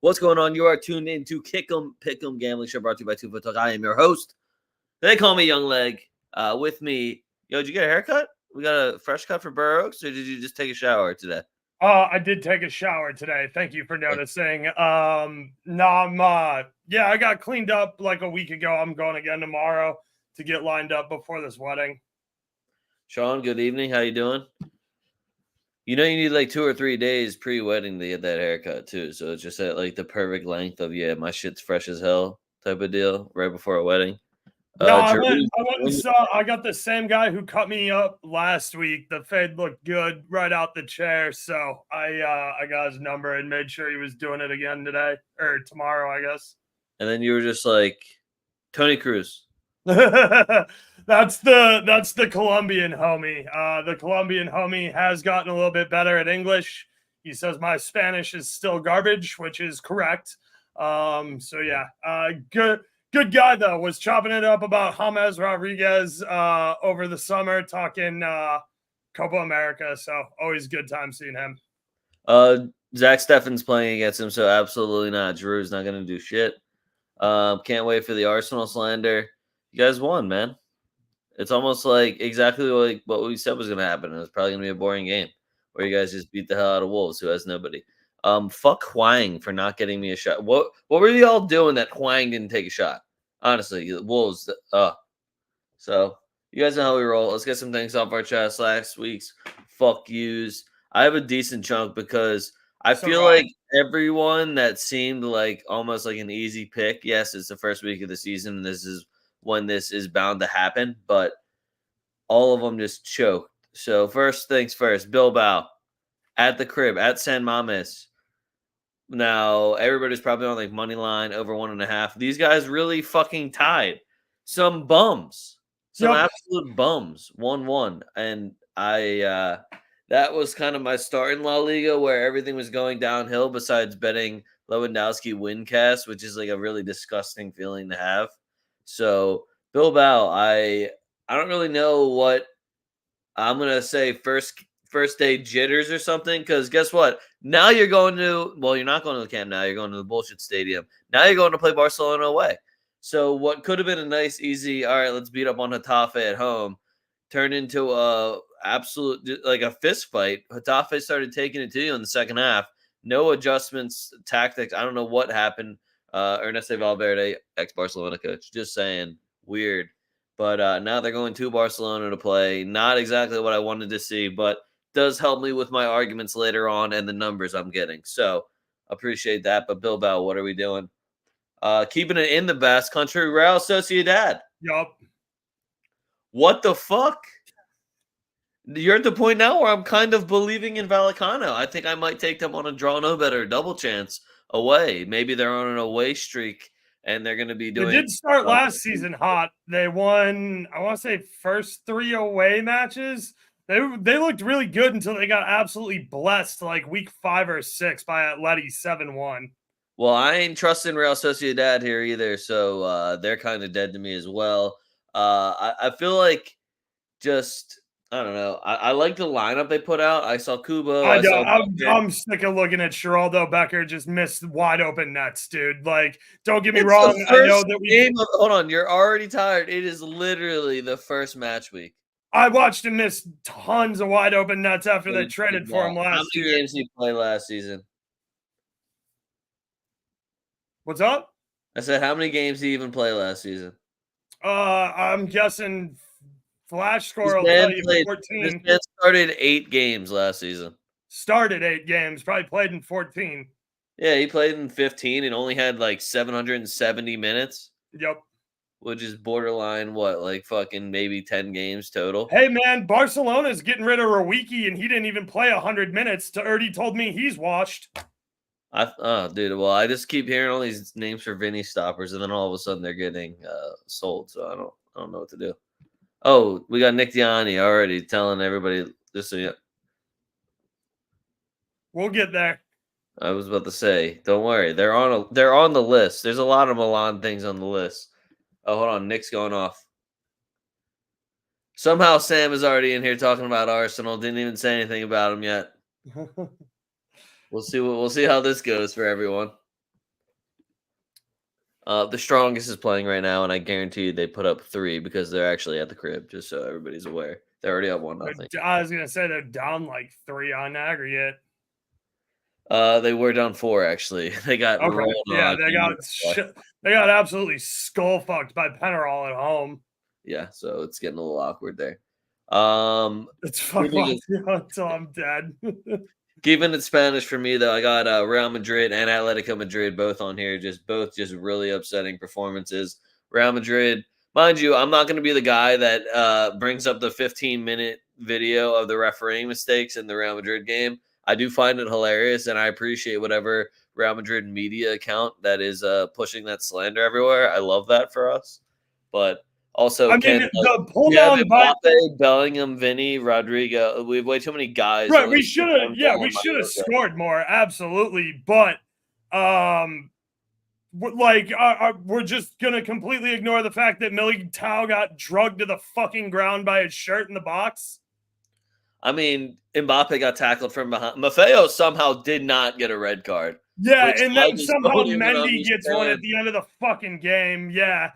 What's going on? You are tuned in to Kick'em Pick'em Gambling Show brought to you by TwoFootTalk. I am your host. They call me Young Leg. With me, did you get a haircut? We got a fresh cut for Burr Oaks, or did you just take a shower today? I did take a shower today. Thank you for noticing. I got cleaned up like a week ago. I'm going again tomorrow to get lined up before this wedding. Sean, good evening. How you doing? You need like 2 or 3 days pre-wedding to get that haircut too. So it's just at like the perfect length of my shit's fresh as hell type of deal right before a wedding. I went and saw. I got the same guy who cut me up last week. The fade looked good right out the chair, so I got his number and made sure he was doing it again today or tomorrow, I guess. And then you were just like, Tony Cruz. That's the Colombian homie. The Colombian homie has gotten a little bit better at English. He says my Spanish is still garbage, which is correct. Good guy though. Was chopping it up about James Rodriguez over the summer, talking Copa America. So always good time seeing him. Zach Steffen's playing against him, so absolutely not. Drew's not going to do shit. Can't wait for the Arsenal slander. You guys won, man. It's almost like exactly like what we said was going to happen. It was probably going to be a boring game where you guys just beat the hell out of Wolves, who has nobody. Fuck Hwang for not getting me a shot. What were y'all doing that Hwang didn't take a shot? Honestly, Wolves. So you guys know how we roll. Let's get some things off our chest. Last week's fuck yous. I have a decent chunk because I feel like everyone that seemed like almost like an easy pick. Yes, it's the first week of the season, and this is when this is bound to happen, but all of them just choked. So first things first, Bilbao at the crib at San Mames. Now everybody's probably on like money line over 1.5. These guys really fucking tied. Some bums, some absolute bums. 1-1, and that was kind of my start in La Liga where everything was going downhill. Besides betting Lewandowski win cast, which is like a really disgusting feeling to have. So Bilbao, I don't really know what I'm gonna say. First day jitters or something, because guess what? Now you're going to you're not going to the Camp Nou. You're going to the bullshit stadium. Now you're going to play Barcelona away. So what could have been a nice, easy, all right, let's beat up on Getafe at home, turned into a absolute like a fist fight. Getafe started taking it to you in the second half. No adjustments, tactics. I don't know what happened. Ernesto Valverde, ex-Barcelona coach, just saying, weird. But now they're going to Barcelona to play. Not exactly what I wanted to see, but does help me with my arguments later on and the numbers I'm getting. So appreciate that. But Bilbao, what are we doing? Keeping it in the Basque Country, Real Sociedad. Yup. What the fuck? You're at the point now where I'm kind of believing in Vallecano. I think I might take them on a draw no better double chance away. Maybe they're on an away streak and they're going to be doing. They did start last season hot. They won, I want to say, first 3 away matches. They looked really good until they got absolutely blessed like week 5 or 6 by Atleti 7-1. Well, I ain't trusting Real Sociedad here either, so they're kind of dead to me as well. I feel like just I don't know. I like the lineup they put out. I saw Kubo. I'm sick of looking at Geraldo Becker just miss wide open nets, dude. Like, don't get me wrong. I know that hold on, you're already tired. It is literally the first match week. I watched him miss tons of wide open nets after they traded for him last year. How many games did he play last season? What's up? I said, how many games did he even play last season? I'm guessing Flash score will tell you 14. This man started 8 games last season. Started 8 games, probably played in 14. Yeah, he played in 15 and only had like 770 minutes. Yep. Which is borderline, like fucking maybe 10 games total. Hey, man, Barcelona's getting rid of Rawiki, and he didn't even play 100 minutes. Erdy told me he's washed. Dude, well, I just keep hearing all these names for Vinny stoppers, and then all of a sudden they're getting sold, so I don't know what to do. Oh, we got Nick Diani already telling everybody this. We'll get there. I was about to say, don't worry, they're on the list. There's a lot of Milan things on the list. Oh, hold on. Nick's going off. Somehow Sam is already in here talking about Arsenal. Didn't even say anything about him yet. We'll see how this goes for everyone. The strongest is playing right now, and I guarantee you they put up 3 because they're actually at the crib. Just so everybody's aware, they're already up 1-0. I was gonna say they're down like 3 on aggregate. They were down 4 actually. They got Okay, rolled yeah, on. they got absolutely skull fucked by Penarol at home. Yeah, so it's getting a little awkward there. It's fuck until I'm dead. Keeping it Spanish for me though, I got Real Madrid and Atletico Madrid both on here. Both really upsetting performances. Real Madrid, mind you, I'm not going to be the guy that brings up the 15-minute video of the refereeing mistakes in the Real Madrid game. I do find it hilarious, and I appreciate whatever Real Madrid media account that is pushing that slander everywhere. I love that for us, but also, I mean, the pull we have down by Mbappe, Bellingham, Vinny, Rodrigo. We have way too many guys. Right, we should have scored more, absolutely. But we're just gonna completely ignore the fact that Militao got drugged to the fucking ground by his shirt in the box. I mean, Mbappe got tackled from behind. Maffeo somehow did not get a red card. Yeah, and then somehow Mendy gets one at the end of the fucking game. Yeah.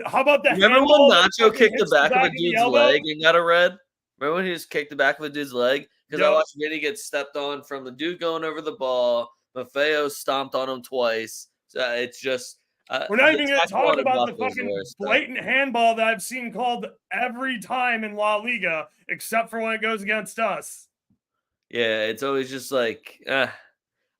How about that? Remember when Nacho kicked the back of a dude's leg and got a red? Remember when he just kicked the back of a dude's leg? Because I watched Vinny get stepped on from the dude going over the ball. Maffeo stomped on him twice. So it's just we're not even going to talk about the fucking blatant handball that I've seen called every time in La Liga, except for when it goes against us. Yeah, it's always just like,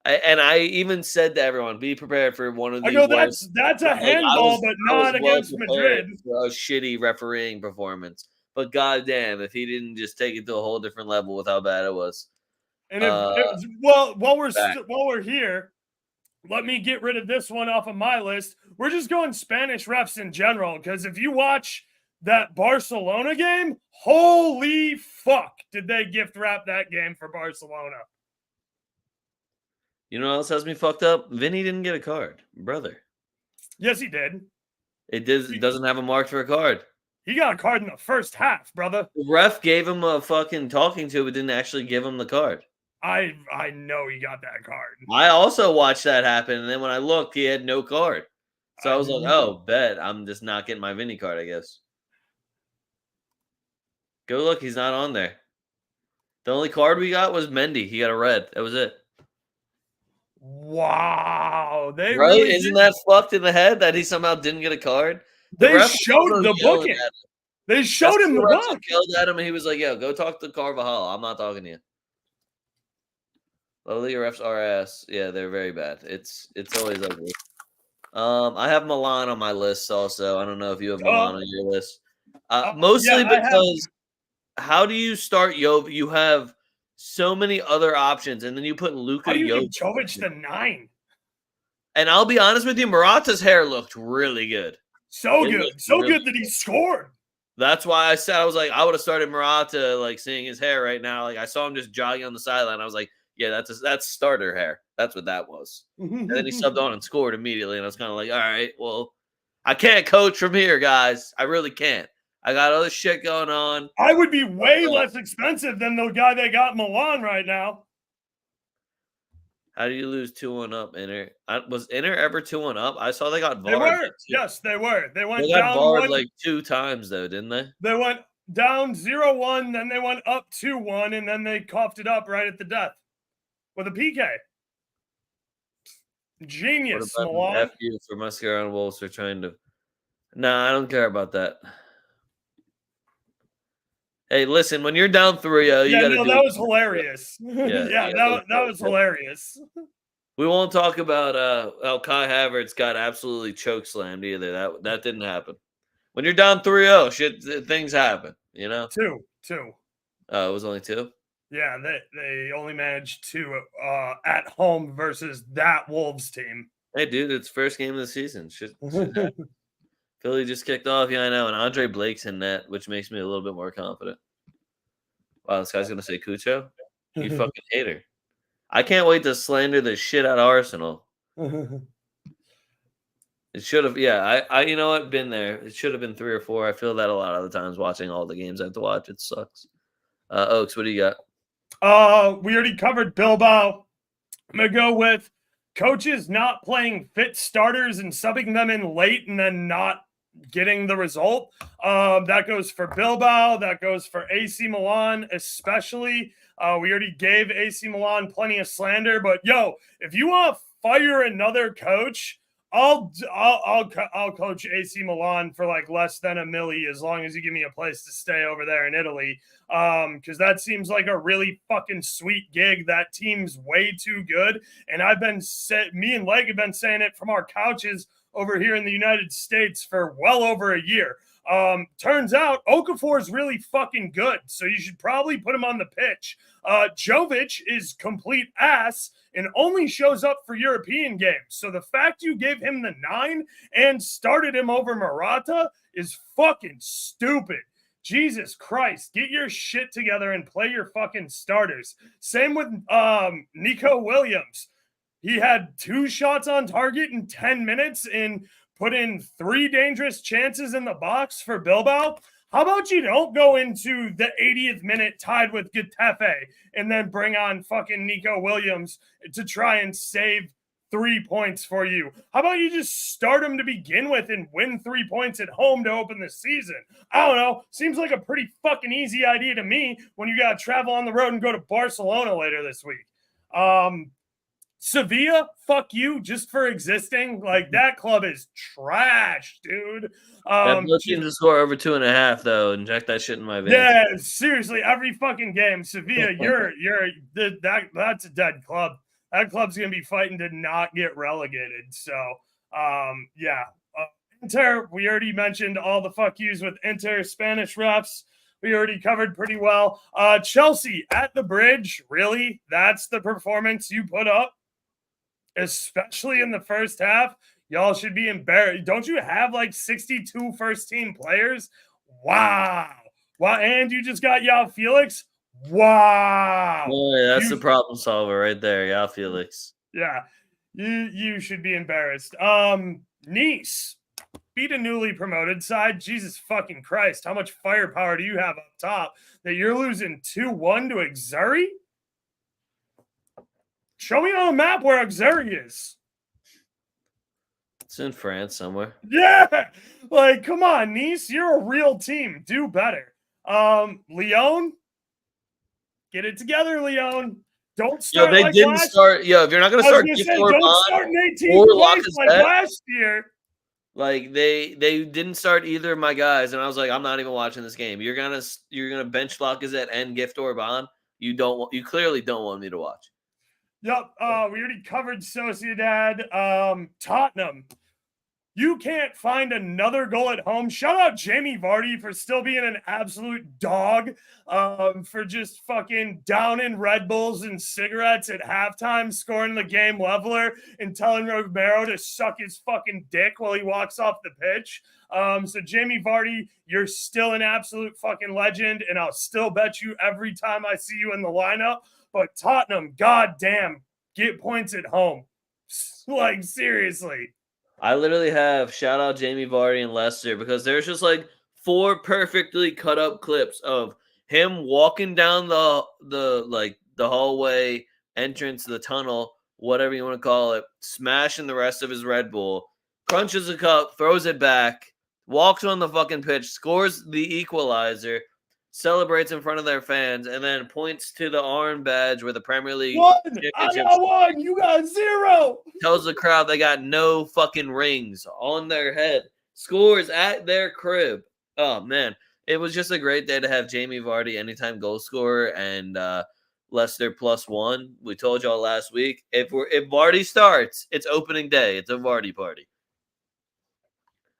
and I even said to everyone, be prepared for one of these. I go, that's a handball, but not against Madrid. For a shitty refereeing performance. But goddamn, if he didn't just take it to a whole different level with how bad it was. And while we're here, let me get rid of this one off of my list. We're just going Spanish refs in general, because if you watch that Barcelona game, holy fuck, did they gift wrap that game for Barcelona? You know what else has me fucked up? Vinny didn't get a card, brother. Yes, he did. It doesn't have a mark for a card. He got a card in the first half, brother. The ref gave him a fucking talking to, but didn't actually give him the card. I know he got that card. I also watched that happen, and then when I looked, he had no card. So I was like, oh, bet. I'm just not getting my Vinny card, I guess. Go look. He's not on there. The only card we got was Mendy. He got a red. That was it. Wow. Right? Really Isn't that fucked in the head that he somehow didn't get a card? They showed the booking. They showed him the book. Yelled at him, and he was like, yo, go talk to Carvajal. I'm not talking to you. La Liga refs are ass. Yeah, they're very bad. It's always ugly. I have Milan on my list also. I don't know if you have Milan on your list. Mostly because how do you start Jovic? You have so many other options, and then you put Luka Jovic the 9. And I'll be honest with you, Morata's hair looked really good. So good that he scored. That's why I said, I was like, I would have started Morata, like seeing his hair right now. Like I saw him just jogging on the sideline. I was like, yeah, that's starter hair. That's what that was. And then he subbed on and scored immediately. And I was kind of like, all right, well, I can't coach from here, guys. I really can't. I got other shit going on. I would be way less expensive than the guy they got in Milan right now. How do you lose 2-1 up, Inter? Was Inter ever 2-1 up? I saw they got VAR'd. They were. Yes, they were. They got VAR'd like 2 times, though, didn't they? They went down 0-1, then they went up 2-1, and then they coughed it up right at the death with a PK. Genius, Milan. F you for Mascara and Wolves for trying to... Nah, I don't care about that. Hey, listen, when you're down 3-0, you got to do that was hilarious. That was hilarious. We won't talk about how Kai Havertz got absolutely chokeslammed either. That didn't happen. When you're down 3-0, shit, things happen, you know? 2. Oh, it was only 2? Yeah, they only managed 2 at home versus that Wolves team. Hey, dude, it's first game of the season. Shit Philly just kicked off. Yeah, I know. And Andre Blake's in net, which makes me a little bit more confident. Wow, this guy's going to say Cucho? You fucking hater. I can't wait to slander the shit out of Arsenal. It should have, I you know what? Been there. It should have been 3 or 4. I feel that a lot of the times watching all the games I have to watch. It sucks. Oaks, what do you got? We already covered Bilbao. I'm going to go with coaches not playing fit starters and subbing them in late and then not getting the result. That goes for Bilbao. That goes for AC Milan, especially. We already gave AC Milan plenty of slander, but yo, if you want to fire another coach, I'll coach AC Milan for like less than $1 million as long as you give me a place to stay over there in Italy. Because that seems like a really fucking sweet gig. That team's way too good, and me and Leg have been saying it from our couches over here in the United States for well over a year. Turns out Okafor is really fucking good, so you should probably put him on the pitch. Jovic is complete ass and only shows up for European games. So the fact you gave him the 9 and started him over Morata is fucking stupid. Jesus Christ, get your shit together and play your fucking starters. Same with Nico Williams. He had 2 shots on target in 10 minutes and put in 3 dangerous chances in the box for Bilbao. How about you don't go into the 80th minute tied with Getafe and then bring on fucking Nico Williams to try and save 3 points for you? How about you just start him to begin with and win 3 points at home to open the season? I don't know. Seems like a pretty fucking easy idea to me when you got to travel on the road and go to Barcelona later this week. Sevilla, fuck you just for existing. Like, that club is trash, dude. That blood team to score over 2.5 though. Inject that shit in my veins. Yeah, seriously, every fucking game. Sevilla, that's a dead club. That club's gonna be fighting to not get relegated. So, yeah. Inter, we already mentioned all the fuck yous with Inter, Spanish refs. We already covered pretty well. Chelsea at the bridge, really? That's the performance you put up? Especially in the first half? Y'all should be embarrassed. Don't you have like 62 first-team players? Wow. Wow, and you just got Yao Felix? Wow. Boy, that's the problem solver right there, Yao Felix. Yeah, you should be embarrassed. Nice beat a newly promoted side. Jesus fucking Christ, how much firepower do you have up top that you're losing 2-1 to Xerri? Show me on a map where Xerri is. It's in France somewhere. Yeah, like, come on, Nice, you're a real team. Do better. Lyon, get it together, Lyon. Don't start. They didn't start. If you're not gonna start, don't start in 18 points like last year. Like they didn't start either of my guys, and I was like, I'm not even watching this game. You're gonna bench Lacazette and Gift Orban. You clearly don't want me to watch. Yep. We already covered Sociedad. Tottenham. You can't find another goal at home. Shout out Jamie Vardy for still being an absolute dog. For just fucking downing Red Bulls and cigarettes at halftime, scoring the game leveler, and telling Romero to suck his fucking dick while he walks off the pitch. So Jamie Vardy, you're still an absolute fucking legend, and I'll still bet you every time I see you in the lineup. But Tottenham, goddamn, get points at home. Like, seriously. I literally have shout out Jamie Vardy and Leicester because there's just like 4 perfectly cut up clips of him walking down the hallway entrance to the tunnel, whatever you want to call it, smashing the rest of his Red Bull, crunches a cup, throws it back, walks on the fucking pitch, scores the equalizer, celebrates in front of their fans, and then points to the orange badge where the Premier League I got 1, you got 0. Tells the crowd they got no fucking rings on their head. Scores at their crib. Oh man, it was just a great day to have Jamie Vardy anytime goal scorer and Leicester +1. We told y'all last week if Vardy starts, it's opening day. It's a Vardy party.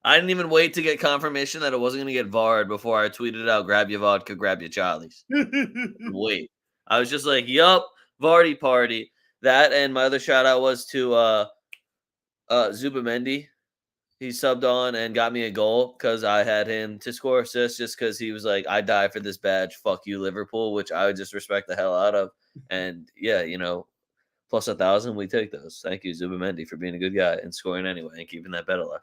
I didn't even wait to get confirmation that it wasn't going to get VAR'd before I tweeted out, grab your vodka, grab your Charlies. Wait. I was just like, yup, Vardy party. That and my other shout out was to Zubamendi. He subbed on and got me a goal because I had him to score assists just because he was like, I die for this badge. Fuck you, Liverpool, which I would just respect the hell out of. And yeah, plus 1,000, we take those. Thank you, Zubamendi, for being a good guy and scoring anyway and keeping that bet alive.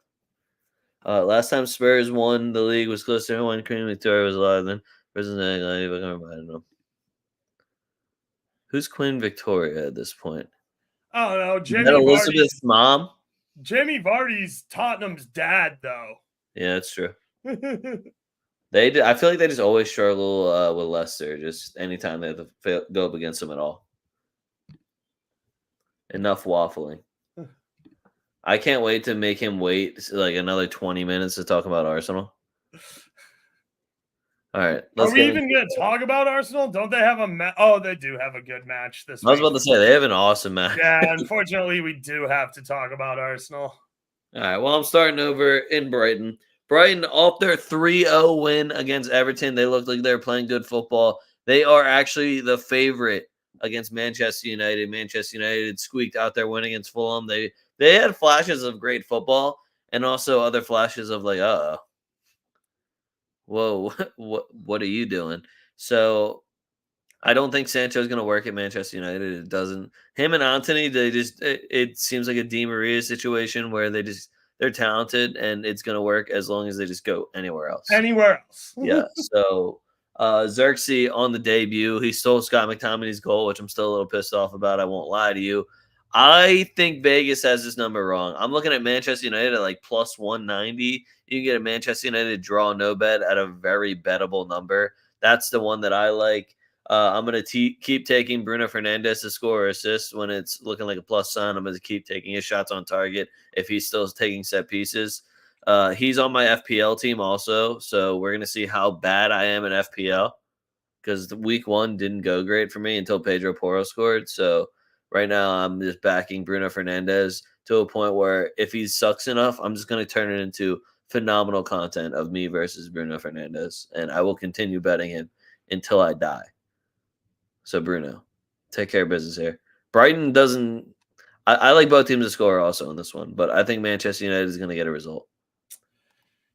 Last time Spurs won the league was closer when Queen Victoria was alive. Then I don't know. Who's Queen Victoria at this point? I don't know. Is that Elizabeth's mom? Jamie Vardy's Tottenham's dad, though. Yeah, that's true. I feel like they just always struggle with Leicester. Just anytime they have to go up against them at all. Enough waffling. I can't wait to make him wait like another 20 minutes to talk about Arsenal. All right. Are we even going to talk about Arsenal? Don't they have a match? Oh, they do have a good match this week. I was about to say, they have an awesome match. Yeah, unfortunately, we do have to talk about Arsenal. All right. Well, I'm starting over in Brighton. Brighton, off their 3-0 win against Everton, they looked like they were playing good football. They are actually the favorite against Manchester United. Manchester United squeaked out their win against Fulham. They had flashes of great football and also other flashes of like, whoa, what are you doing? So I don't think Sancho's going to work at Manchester United. It doesn't. Him and Anthony, it seems like a Di Maria situation where they're talented and it's going to work as long as they just go anywhere else. Anywhere else. Yeah. So Xerxes on the debut, he stole Scott McTominay's goal, which I'm still a little pissed off about. I won't lie to you. I think Vegas has this number wrong. I'm looking at Manchester United at like plus 190. You can get a Manchester United draw no bet at a very bettable number. That's the one that I like. I'm going to keep taking Bruno Fernandes to score or assist when it's looking like a plus sign. I'm going to keep taking his shots on target if he's still taking set pieces. He's on my FPL team also, so we're going to see how bad I am in FPL because week 1 didn't go great for me until Pedro Porro scored. So right now I'm just backing Bruno Fernandes to a point where if he sucks enough, I'm just going to turn it into phenomenal content of me versus Bruno Fernandes, and I will continue betting him until I die. So Bruno, take care of business here. Brighton doesn't. I like both teams to score also in this one, but I think Manchester United is going to get a result.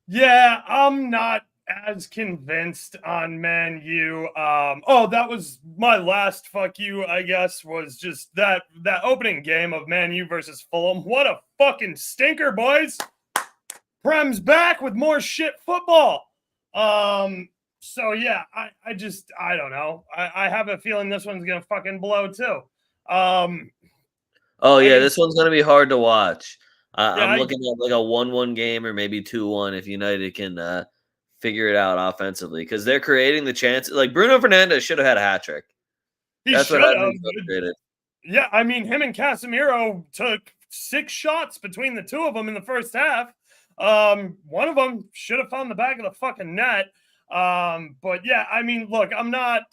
Yeah, I'm not as convinced on Man U. That was my last fuck you, I guess, was just that opening game of Man U versus Fulham. What a fucking stinker, boys. Prem's back with more shit football. So yeah, I don't know. I have a feeling this one's gonna fucking blow too. This one's gonna be hard to watch. I'm looking at like a 1-1 game or maybe 2-1 if United can figure it out offensively because they're creating the chance. Like Bruno Fernandes should have had a hat trick. That's what I think. Yeah, I mean, him and Casemiro took 6 shots between the two of them in the first half. One of them should have found the back of the fucking net. But yeah, I mean, look, I'm not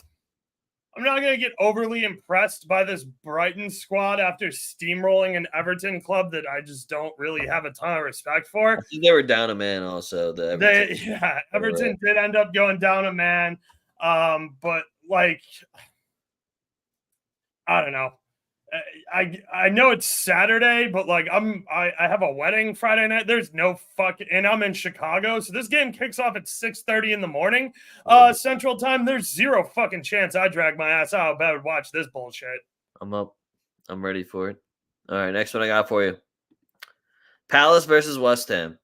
going to get overly impressed by this Brighton squad after steamrolling an Everton club that I just don't really have a ton of respect for. I think they were down a man also. Everton did end up going down a man. But like, I don't know. I know it's Saturday, but like I have a wedding Friday night. There's no and I'm in Chicago, so this game kicks off at 6:30 in the morning, Central Time. There's zero fucking chance I drag my ass out of bed and watch this bullshit. I'm up. I'm ready for it. All right, next one I got for you. Palace versus West Ham.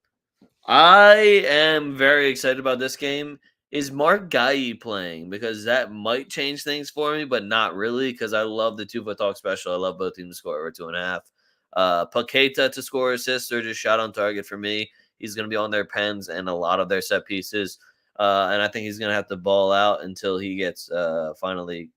I am very excited about this game. Is Mark Guy playing? Because that might change things for me, but not really because I love the 2-foot-talk special. I love both teams to score over 2.5. Paqueta to score assists or just shot on target for me. He's going to be on their pens and a lot of their set pieces. And I think he's going to have to ball out until he gets finally.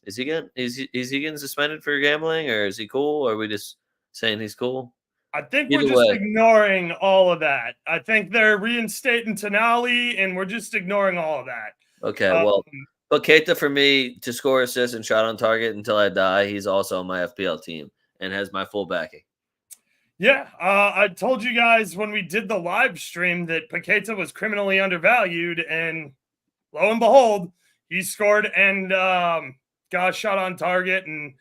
Is he getting suspended for gambling or is he cool? Or are we just saying he's cool? I think we're just ignoring all of that. I think they're reinstating Tonali, and we're just ignoring all of that. Okay, well, Paqueta for me to score assists and shot on target until I die. He's also on my FPL team and has my full backing. Yeah, I told you guys when we did the live stream that Paqueta was criminally undervalued, and lo and behold, he scored and got a shot on target, and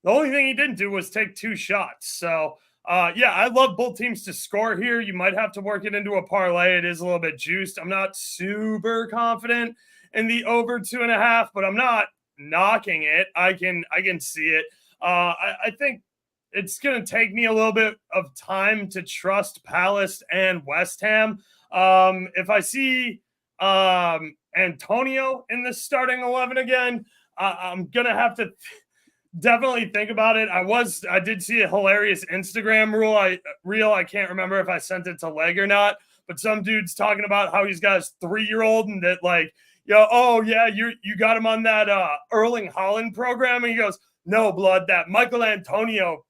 the only thing he didn't do was take 2 shots. So, I love both teams to score here. You might have to work it into a parlay. It is a little bit juiced. I'm not super confident in the over 2.5, but I'm not knocking it. I can see it. I think it's going to take me a little bit of time to trust Palace and West Ham. If I see Antonio in the starting 11 again, I'm going to have to definitely think about it. I did see a hilarious Instagram reel. I can't remember if I sent it to Leg or not, but some dude's talking about how he's got his 3-year-old and that like, oh yeah, you got him on that Erling Haaland program, and he goes, no, blood, that Michael Antonio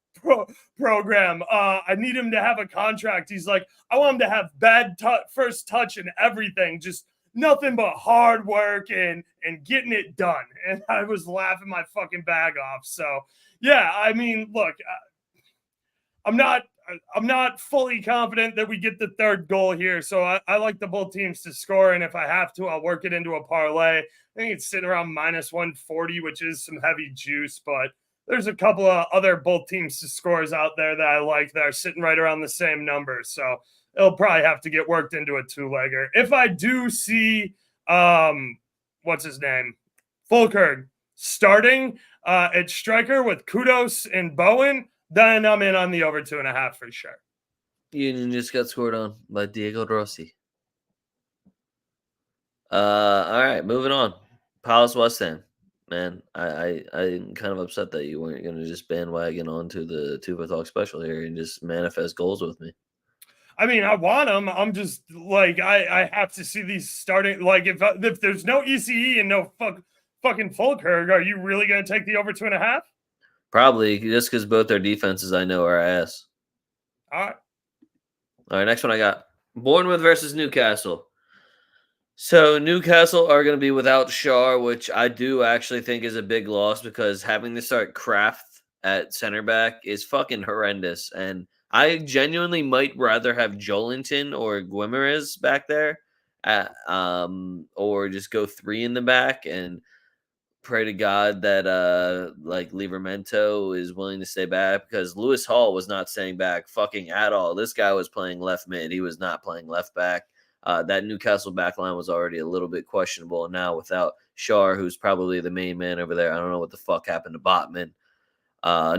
program. I need him to have a contract. He's like, I want him to have bad first touch and everything, just nothing but hard work and getting it done. And I was laughing my fucking bag off. So yeah, I mean, look, I'm not fully confident that we get the third goal here. So I like the both teams to score, and if I have to, I'll work it into a parlay. I think it's sitting around -140, which is some heavy juice, but there's a couple of other both teams to scores out there that I like that are sitting right around the same number. So it'll probably have to get worked into a 2-legger. If I do see, what's his name, Fulkerg starting at striker with Kudos and Bowen, then I'm in on the over 2.5 for sure. Union just got scored on by Diego Rossi. All right, moving on. Palace West Ham. Man, I'm kind of upset that you weren't going to just bandwagon onto the TwoFootTalk special here and just manifest goals with me. I mean, I want them. I'm just like, I have to see these starting. Like, if there's no ECE and no fucking Fulkerg, are you really going to take the over 2.5? Probably, just because both their defenses I know are ass. All right, next one I got. Bournemouth versus Newcastle. So Newcastle are going to be without Shar, which I do actually think is a big loss because having to start Kraft at center back is fucking horrendous. And I genuinely might rather have Jolinton or Guimaraes back there, or just go 3 in the back and pray to God that like Livramento is willing to stay back, because Lewis Hall was not staying back fucking at all. This guy was playing left mid. He was not playing left back. That Newcastle backline was already a little bit questionable. And now without Shar, who's probably the main man over there, I don't know what the fuck happened to Botman.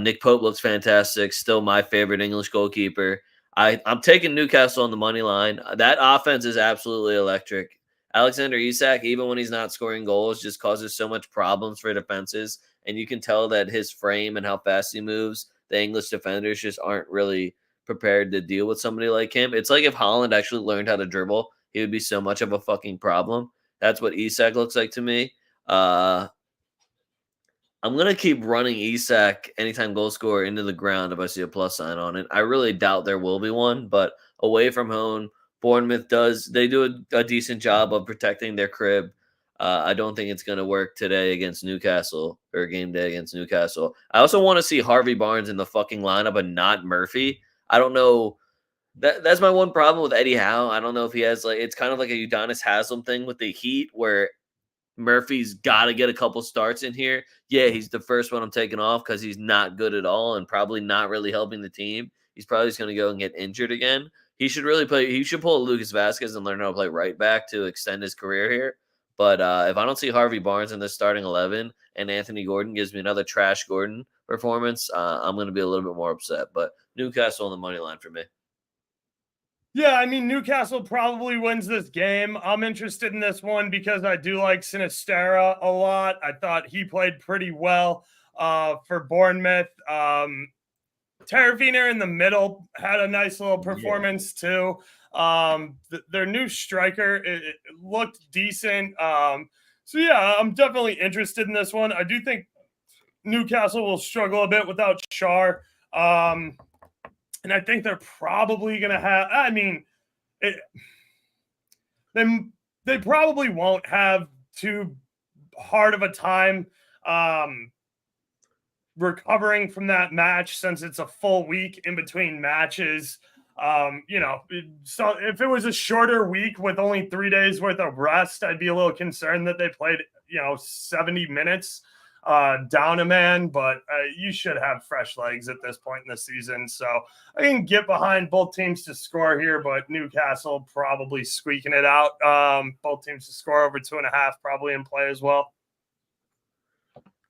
Nick Pope looks fantastic. Still my favorite English goalkeeper. I'm taking Newcastle on the money line. That offense is absolutely electric. Alexander Isak, even when he's not scoring goals, just causes so much problems for defenses. And you can tell that his frame and how fast he moves, the English defenders just aren't really prepared to deal with somebody like him. It's like if Haaland actually learned how to dribble, he would be so much of a fucking problem. That's what Isak looks like to me. I'm going to keep running Isak anytime goal scorer into the ground if I see a plus sign on it. I really doubt there will be one, but away from home, Bournemouth do a decent job of protecting their crib. I don't think it's going to work today against Newcastle, or game day against Newcastle. I also want to see Harvey Barnes in the fucking lineup and not Murphy. I don't know. That's my one problem with Eddie Howe. I don't know if he has it's kind of like a Udonis Haslem thing with the Heat where Murphy's got to get a couple starts in here. Yeah, he's the first one I'm taking off because he's not good at all and probably not really helping the team. He's probably just going to go and get injured again. He should really play. He should pull Lucas Vasquez and learn how to play right back to extend his career here. But if I don't see Harvey Barnes in this starting 11 and Anthony Gordon gives me another trash Gordon performance, I'm going to be a little bit more upset. But Newcastle on the money line for me. Yeah, I mean, Newcastle probably wins this game. I'm interested in this one because I do like Sinisterra a lot. I thought he played pretty well for Bournemouth. Terravina in the middle had a nice little performance too. Their new striker, it looked decent. So yeah, I'm definitely interested in this one. I do think Newcastle will struggle a bit without Shar. And I think they're probably going to have, I mean, they probably won't have too hard of a time recovering from that match since it's a full week in between matches. So if it was a shorter week with only 3 days worth of rest, I'd be a little concerned that they played, 70 minutes down a man, but you should have fresh legs at this point in the season. So I can get behind both teams to score here, but Newcastle probably squeaking it out. Both teams to score over 2.5 probably in play as well.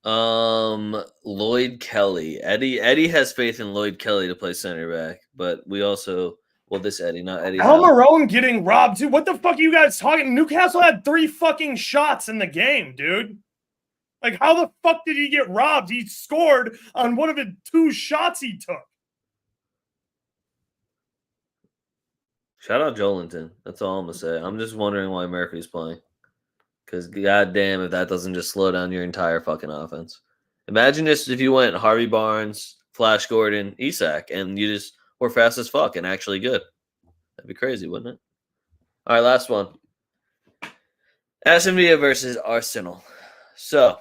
Lloyd Kelly. Eddie has faith in Lloyd Kelly to play center back, but we also this Eddie, not Eddie. Almiron getting robbed too. What the fuck are you guys talking? Newcastle had 3 fucking shots in the game, dude. Like, how the fuck did he get robbed? He scored on one of the 2 shots he took. Shout out Jolinton. That's all I'm gonna say. I'm just wondering why Murphy's playing. Because goddamn, if that doesn't just slow down your entire fucking offense. Imagine just if you went Harvey Barnes, Flash Gordon, Isak, and you just were fast as fuck and actually good. That'd be crazy, wouldn't it? All right, last one. Aston Villa versus Arsenal. So,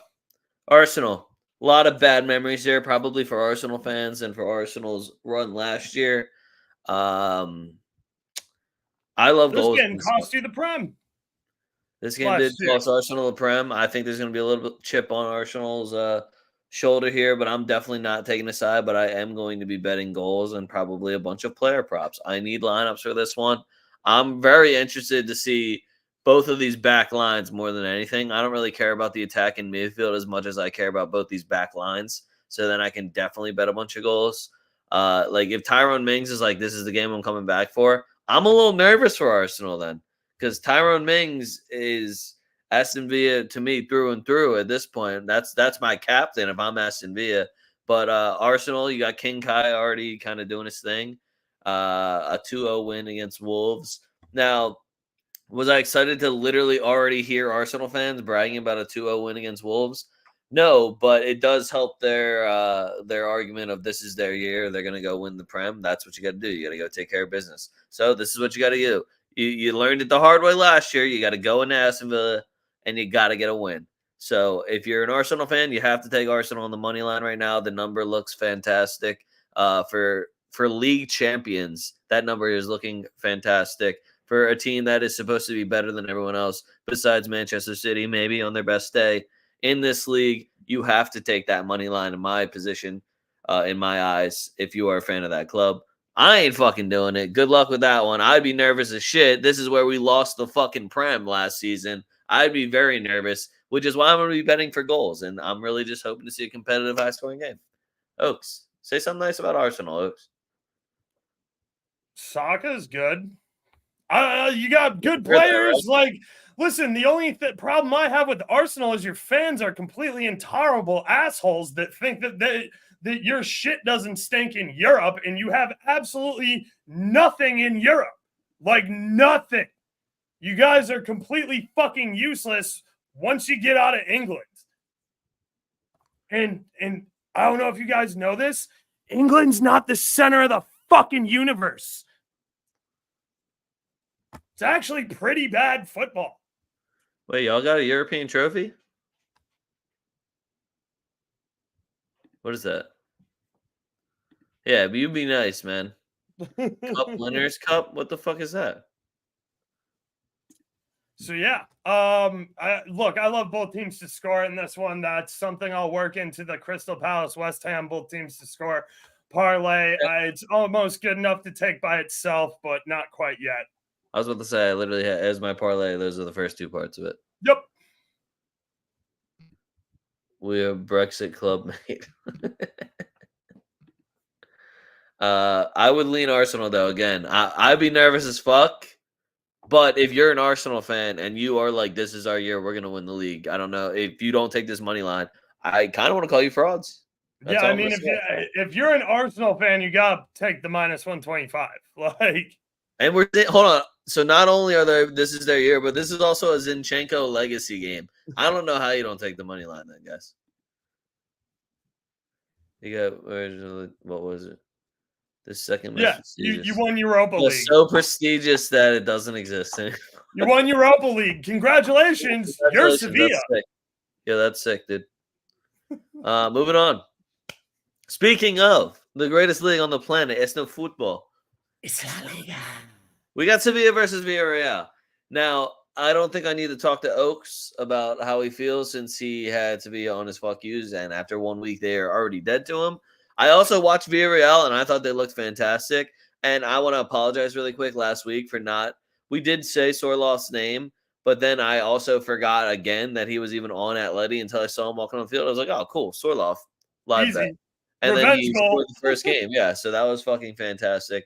Arsenal, a lot of bad memories there, probably for Arsenal fans and for Arsenal's run last year. I love This goals. game cost you the Prem. This game did last year. cost Arsenal the Prem. I think there's going to be a little bit chip on Arsenal's shoulder here, but I'm definitely not taking a side. But I am going to be betting goals and probably a bunch of player props. I need lineups for this one. I'm very interested to see both of these back lines more than anything. I don't really care about the attack in midfield as much as I care about both these back lines. So then I can definitely bet a bunch of goals. Like if Tyrone Mings is like, this is the game I'm coming back for, I'm a little nervous for Arsenal then. Because Tyrone Mings is Aston Villa to me through and through at this point. That's my captain if I'm Aston Villa. But Arsenal, you got King Kai already kind of doing his thing. A 2-0 win against Wolves. Now, was I excited to literally already hear Arsenal fans bragging about a 2-0 win against Wolves? No, but it does help their argument of this is their year. They're going to go win the Prem. That's what you got to do. You got to go take care of business. So this is what you got to do. You learned it the hard way last year. You got to go into Aston Villa, and you got to get a win. So if you're an Arsenal fan, you have to take Arsenal on the money line right now. The number looks fantastic. For league champions, that number is looking fantastic. For a team that is supposed to be better than everyone else, besides Manchester City, maybe on their best day in this league, you have to take that money line in my position, in my eyes, if you are a fan of that club. I ain't fucking doing it. Good luck with that one. I'd be nervous as shit. This is where we lost the fucking Prem last season. I'd be very nervous, which is why I'm going to be betting for goals. And I'm really just hoping to see a competitive, high-scoring game. Oaks, say something nice about Arsenal, Oaks. Saka's good. You got good players. Like, listen, the only problem I have with Arsenal is your fans are completely intolerable assholes that think that your shit doesn't stink in Europe, and you have absolutely nothing in Europe. Like, nothing. You guys are completely fucking useless once you get out of England. And I don't know if you guys know this, England's not the center of the fucking universe. It's actually pretty bad football. Wait, y'all got a European trophy? What is that? Yeah, but you'd be nice, man. Cup Winners' Cup? What the fuck is that? So, yeah. I love both teams to score in this one. That's something I'll work into the Crystal Palace, West Ham, both teams to score parlay. It's almost good enough to take by itself, but not quite yet. I was about to say, I literally had as my parlay, those are the first 2 parts of it. Yep. We are Brexit club mate. I would lean Arsenal, though. Again, I'd be nervous as fuck. But if you're an Arsenal fan and you are like, this is our year, we're going to win the league. I don't know. If you don't take this money line, I kind of want to call you frauds. That's I mean, if you're an Arsenal fan, you got to take the minus 125. Like, and hold on. So not only are this is their year, but this is also a Zinchenko legacy game. I don't know how you don't take the money line then, guys. You got, what was it? The second most prestigious. You won Europa League. So prestigious that it doesn't exist anymore. You won Europa League. Congratulations. You're Sevilla. That's sick. Yeah, that's sick, dude. Moving on. Speaking of the greatest league on the planet, it's no football. It's La Liga. We got Sevilla versus Villarreal. Now, I don't think I need to talk to Oaks about how he feels since he had Sevilla on his fuck yous, and after 1 week, they are already dead to him. I also watched Villarreal, and I thought they looked fantastic. And I want to apologize really quick last week for not – we did say Sorloth's name, but then I also forgot again that he was even on Atleti until I saw him walking on the field. I was like, oh, cool, Sorloth, live bet. And then he scored the first game. Yeah, so that was fucking fantastic.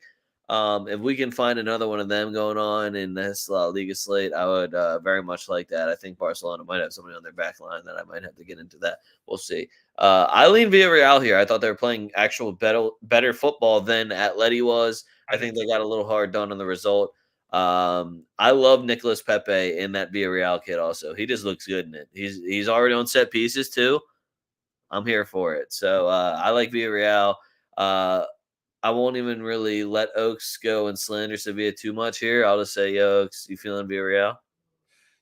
If we can find another one of them going on in this Liga slate, I would very much like that. I think Barcelona might have somebody on their back line that I might have to get into that. We'll see. I lean Villarreal here. I thought they were playing actual better football than Atleti was. I think they got a little hard done on the result. I love Nicolas Pepe in that Villarreal kid also. He just looks good in it. He's already on set pieces too. I'm here for it. So I like Villarreal. I won't even really let Oaks go and slander Sevilla too much here. I'll just say, yo, Oaks, you feeling Villarreal?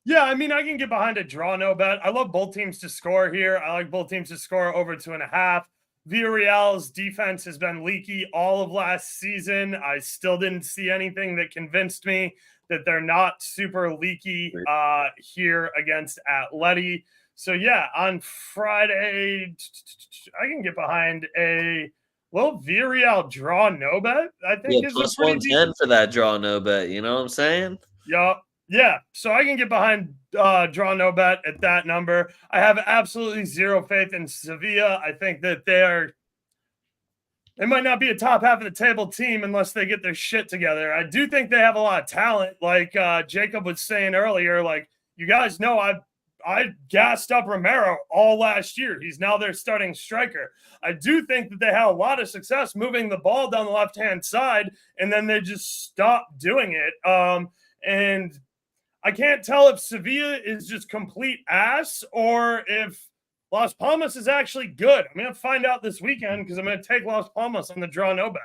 Yeah, I mean, I can get behind a draw, no bet. I love both teams to score here. I like both teams to score over 2.5. Villarreal's defense has been leaky all of last season. I still didn't see anything that convinced me that they're not super leaky here against Atleti. So, yeah, on Friday, I can get behind a little Villarreal draw, no bet. I think is plus a pretty 110 for that draw, no bet. You know what I'm saying? Yup. Yeah, so I can get behind draw no bet at that number. I have absolutely zero faith in Sevilla. I think that they might not be a top half of the table team unless they get their shit together. I do think they have a lot of talent. Like Jacob was saying earlier, like you guys know I gassed up Romero all last year. He's now their starting striker. I do think that they had a lot of success moving the ball down the left-hand side, and then they just stopped doing it. And I can't tell if Sevilla is just complete ass or if Las Palmas is actually good. I'm going to find out this weekend because I'm going to take Las Palmas on the draw no bet.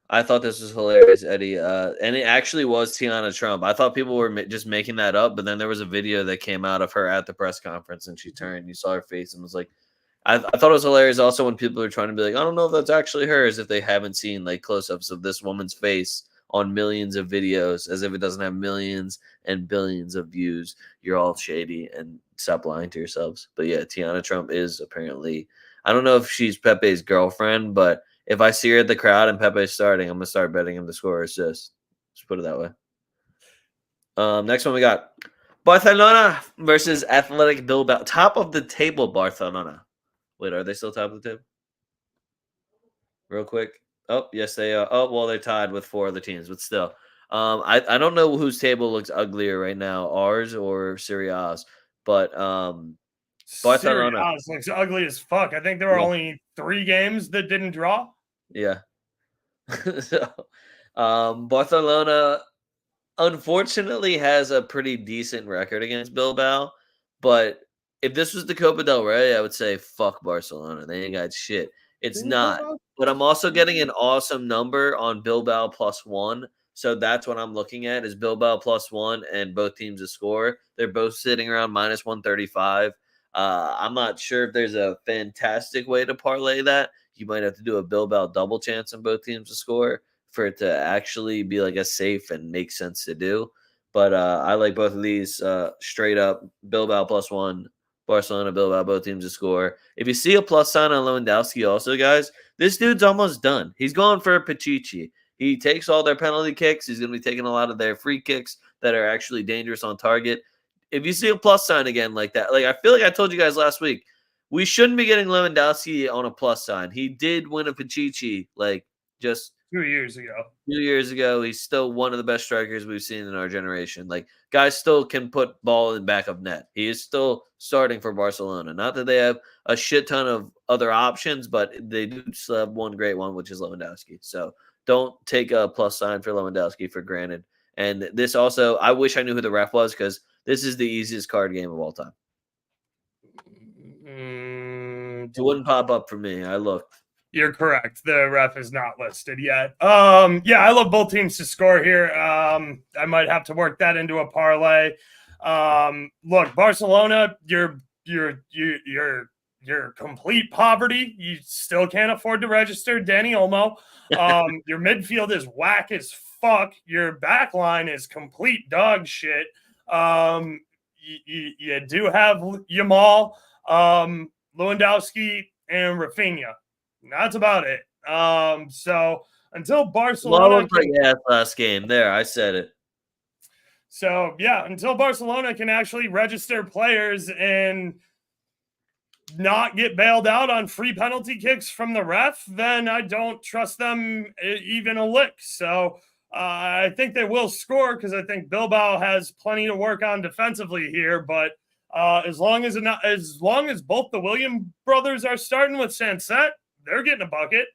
I thought this was hilarious, Eddie. And it actually was Tiana Trump. I thought people were just making that up, but then there was a video that came out of her at the press conference and she turned, you saw her face and was like, I thought it was hilarious also when people are trying to be like, I don't know if that's actually hers if they haven't seen like close-ups of this woman's face on millions of videos as if it doesn't have millions and billions of views. You're all shady and stop lying to yourselves. But yeah, Tiana Trump is apparently, I don't know if she's Pepe's girlfriend, but if I see her at the crowd and Pepe's starting, I'm going to start betting him to score or assist. Just put it that way. Next one we got Barcelona versus Athletic Bilbao. Top of the table, Barcelona. Wait, are they still top of the table? Real quick. Oh, yes, they are. Oh, well, they're tied with 4 other teams, but still. I don't know whose table looks uglier right now, ours or Serie A's, but Barcelona. Serie A looks ugly as fuck. I think there were only 3 games that didn't draw. Yeah. So, Barcelona unfortunately has a pretty decent record against Bilbao, but if this was the Copa del Rey, I would say fuck Barcelona. They ain't got shit. It's not. But I'm also getting an awesome number on Bilbao +1. So that's what I'm looking at is Bilbao +1 and both teams to score. They're both sitting around -135. I'm not sure if there's a fantastic way to parlay that. You might have to do a Bilbao double chance on both teams to score for it to actually be like a safe and make sense to do. But I like both of these straight up Bilbao +1, Barcelona, Bilbao, both teams to score. If you see a plus sign on Lewandowski also, guys, this dude's almost done. He's going for a Pichichi. He takes all their penalty kicks. He's going to be taking a lot of their free kicks that are actually dangerous on target. If you see a plus sign again like that, like I feel like I told you guys last week, we shouldn't be getting Lewandowski on a plus sign. He did win a Pichichi like just 2 years ago. 2 years ago. He's still one of the best strikers we've seen in our generation. Like, guys still can put ball in back of net. He is still starting for Barcelona. Not that they have a shit ton of other options, but they do still have one great one, which is Lewandowski. So don't take a plus sign for Lewandowski for granted. And this also, I wish I knew who the ref was because this is the easiest card game of all time. It wouldn't pop up for me. I looked. You're correct. The ref is not listed yet. Yeah, I love both teams to score here. I might have to work that into a parlay. Look, Barcelona, you're complete poverty. You still can't afford to register Danny Olmo. Your midfield is whack as fuck. Your back line is complete dog shit. You do have Yamal, Lewandowski, and Rafinha. That's about it. So until Barcelona last game. There, I said it. So yeah, until Barcelona can actually register players and not get bailed out on free penalty kicks from the ref, then I don't trust them even a lick. So I think they will score because I think Bilbao has plenty to work on defensively here. But as long as both the William brothers are starting with Sanset, they're getting a bucket.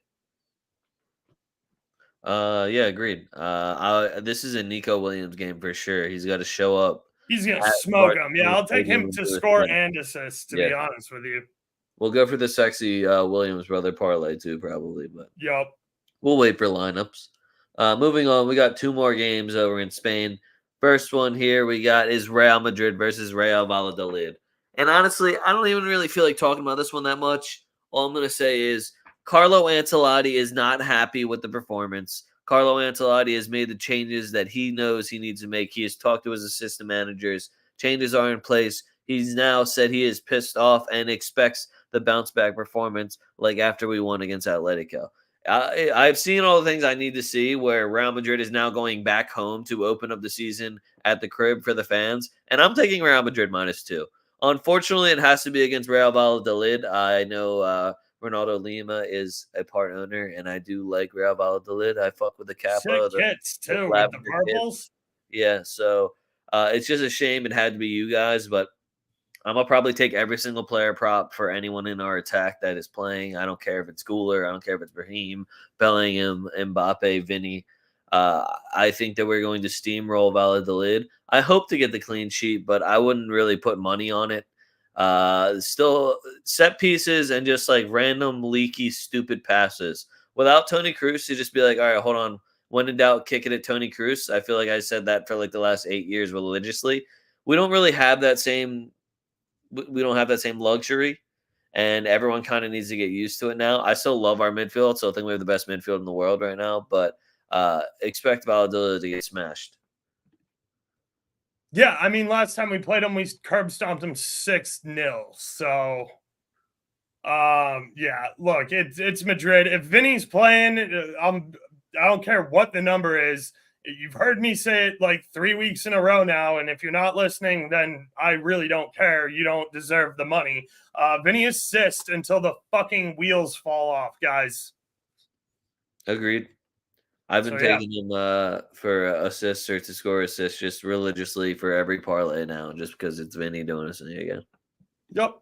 Yeah, agreed. This is a Nico Williams game for sure. He's got to show up. He's gonna at smoke them. Yeah, Barclays I'll take Stadium him and to do his score thing. and assist. To Yeah. be honest with you. We'll go for the sexy Williams brother parlay too, probably, but Yep. we'll wait for lineups. Moving on, we got two more games over in Spain. First one here we got is Real Madrid versus Real Valladolid. And honestly, I don't even really feel like talking about this one that much. All I'm going to say is Carlo Ancelotti is not happy with the performance. Carlo Ancelotti has made the changes that he knows he needs to make. He has talked to his assistant managers. Changes are in place. He's now said he is pissed off and expects the bounce back performance like after we won against Atletico. I've seen all the things I need to see where Real Madrid is now going back home to open up the season at the crib for the fans, and I'm taking Real Madrid -2. Unfortunately, it has to be against Real Valladolid. I know Ronaldo Lima is a part owner, and I do like Real Valladolid. I fuck with the Sick Capo, kits the too with the lavender kit. purples. Yeah, so it's just a shame it had to be you guys, but I'm gonna probably take every single player prop for anyone in our attack that is playing. I don't care if it's Guler, I don't care if it's Brahim, Bellingham, Mbappe, Vinny. I think that we're going to steamroll Valladolid. I hope to get the clean sheet, but I wouldn't really put money on it. Still set pieces and just like random leaky, stupid passes. Without Tony Cruz to just be like, all right, hold on. When in doubt, kick it at Tony Cruz. I feel like I said that for like the last 8 years religiously. We don't really have that same we don't have that same luxury, and everyone kind of needs to get used to it now. I still love our midfield, so I think we have the best midfield in the world right now, but expect Valladolid to get smashed. Yeah, I mean, last time we played them, we curb stomped them 6-0. So, yeah, look, it's Madrid. If Vinny's playing, I don't care what the number is. You've heard me say it like 3 weeks in a row now, and if you're not listening, then I really don't care. You don't deserve the money. Vinny assist until the fucking wheels fall off, guys. Agreed. I've been So, yeah. taking him for assists or to score assists just religiously for every parlay now, just because it's Vinny doing this thing again. Yep.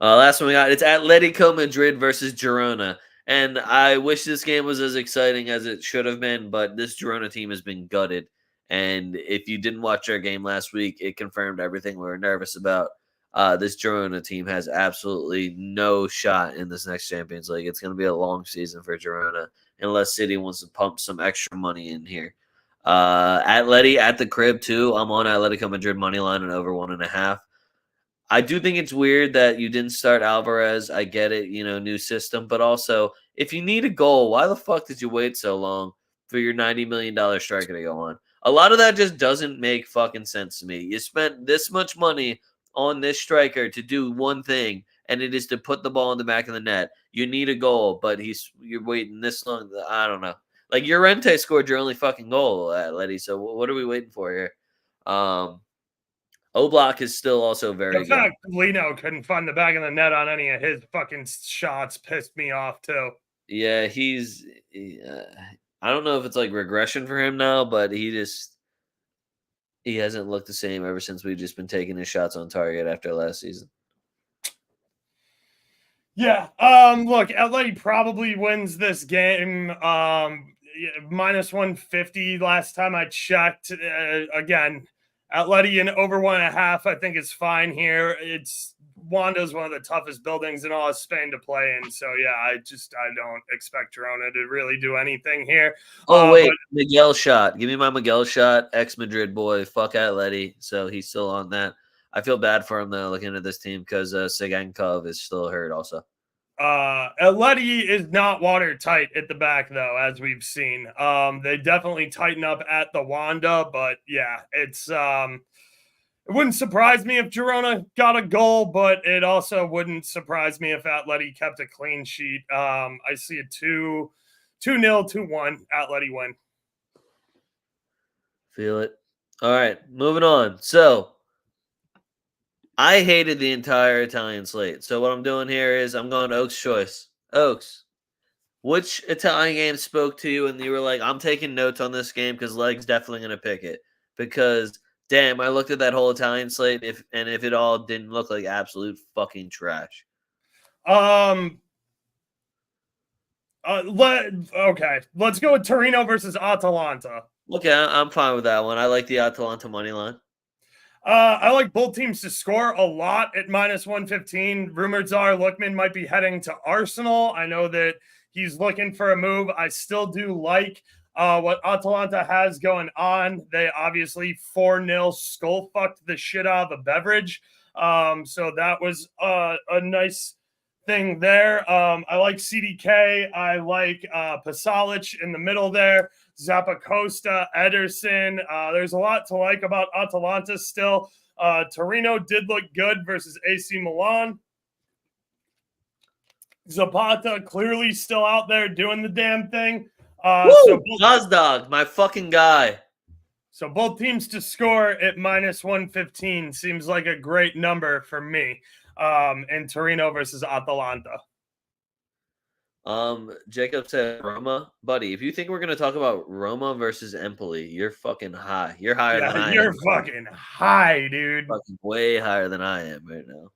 Last one we got, it's Atletico Madrid versus Girona. And I wish this game was as exciting as it should have been, but this Girona team has been gutted. And if you didn't watch our game last week, it confirmed everything we were nervous about. This Girona team has absolutely no shot in this next Champions League. It's going to be a long season for Girona unless City wants to pump some extra money in here. Atleti at the crib, too. I'm on Atletico Madrid money line and over 1.5. I do think it's weird that you didn't start Alvarez. I get it, new system, but also if you need a goal, why the fuck did you wait so long for your $90 million striker to go on? A lot of that just doesn't make fucking sense to me. You spent this much money on this striker to do one thing, and it is to put the ball in the back of the net. You need a goal, but you're waiting this long. I don't know. Like Llorente scored your only fucking goal, Letty. So what are we waiting for here? Oblak is still also very The good. fact Lino couldn't find the back of the net on any of his fucking shots pissed me off too. Yeah, I don't know if it's like regression for him now, but he hasn't looked the same ever since we've just been taking his shots on target after last season. Yeah. Look, LA probably wins this game. Minus 150 last time I checked. Again, Atleti in over 1.5, I think is fine here. Wanda's one of the toughest buildings in all of Spain to play in. So yeah, I don't expect Girona to really do anything here. Oh wait, Miguel shot. Give me my Miguel shot. Ex-Madrid boy. Fuck Atleti. So he's still on that. I feel bad for him though, looking at this team because Sigankov is still hurt also. Atleti is not watertight at the back though, as we've seen. They definitely tighten up at the Wanda, but yeah, it wouldn't surprise me if Girona got a goal, but it also wouldn't surprise me if Atleti kept a clean sheet. I see a 2-0, 2-1 Atleti win. Feel it. All right, moving on. So I hated the entire Italian slate. So what I'm doing here is I'm going Oaks choice. Oaks, which Italian game spoke to you and you were like, I'm taking notes on this game because Leg's definitely going to pick it? Because, damn, I looked at that whole Italian slate if it all didn't look like absolute fucking trash. Okay, let's go with Torino versus Atalanta. Okay, I'm fine with that one. I like the Atalanta money line. I like both teams to score a lot at -115. Rumors are Lookman might be heading to Arsenal. I know that he's looking for a move. I still do like what Atalanta has going on. They obviously 4-0 skull fucked the shit out of a beverage. So that was a nice thing there. I like CDK. I like Pasalic in the middle there. Zappacosta, Ederson. There's a lot to like about Atalanta still. Torino did look good versus AC Milan. Zapata clearly still out there doing the damn thing. So Gazdag, my fucking guy. So both teams to score at -115 seems like a great number for me. In Torino versus Atalanta. Jacob said Roma, buddy. If you think we're gonna talk about Roma versus Empoli, you're fucking high. You're higher than I am. You're fucking high, dude. Fucking way higher than I am right now.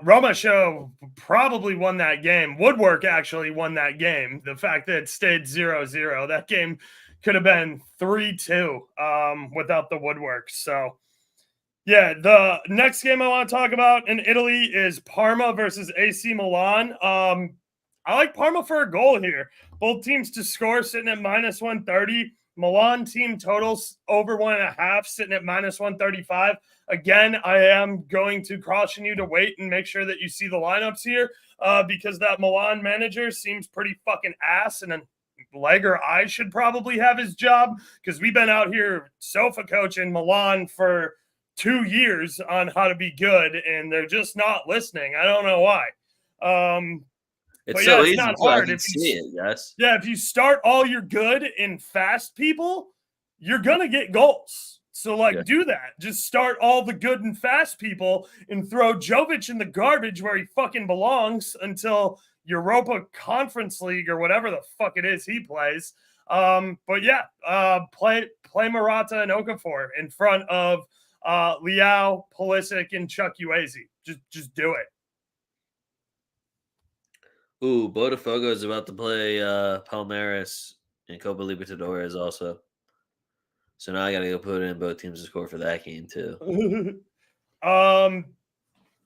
Roma show probably won that game. Woodwork actually won that game. The fact that it stayed 0-0, that game could have been 3-2 without the woodwork. So yeah, the next game I want to talk about in Italy is Parma versus AC Milan. I like Parma for a goal here. Both teams to score sitting at -130. Milan team totals over 1.5 sitting at -135. Again, I am going to caution you to wait and make sure that you see the lineups here because that Milan manager seems pretty fucking ass, and then Leg or I should probably have his job because we've been out here sofa coaching Milan for 2 years on how to be good, and they're just not listening. I don't know why. It's so easy. Not hard. If you start all your good in fast people, you're gonna get goals. So do that. Just start all the good and fast people and throw Jovic in the garbage where he fucking belongs until Europa Conference League or whatever the fuck it is he plays. But yeah, play Morata and Okafor in front of Leao, Pulisic, and Chuck Ueze. Just do it. Ooh, Botafogo is about to play Palmeiras and Copa Libertadores also. So now I got to go put in both teams to score for that game too. I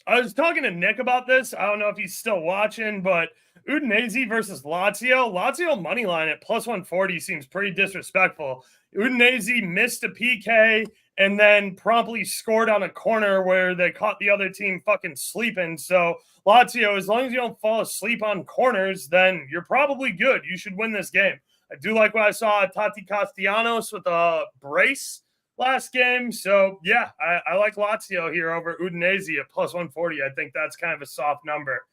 was talking to Nick about this. I don't know if he's still watching, but Udinese versus Lazio. Lazio money line at +140 seems pretty disrespectful. Udinese missed a PK and then promptly scored on a corner where they caught the other team fucking sleeping. So Lazio, as long as you don't fall asleep on corners, then you're probably good. You should win this game. I do like what I saw Tati Castellanos with a brace last game. So, yeah, I like Lazio here over Udinese at +140. I think that's kind of a soft number.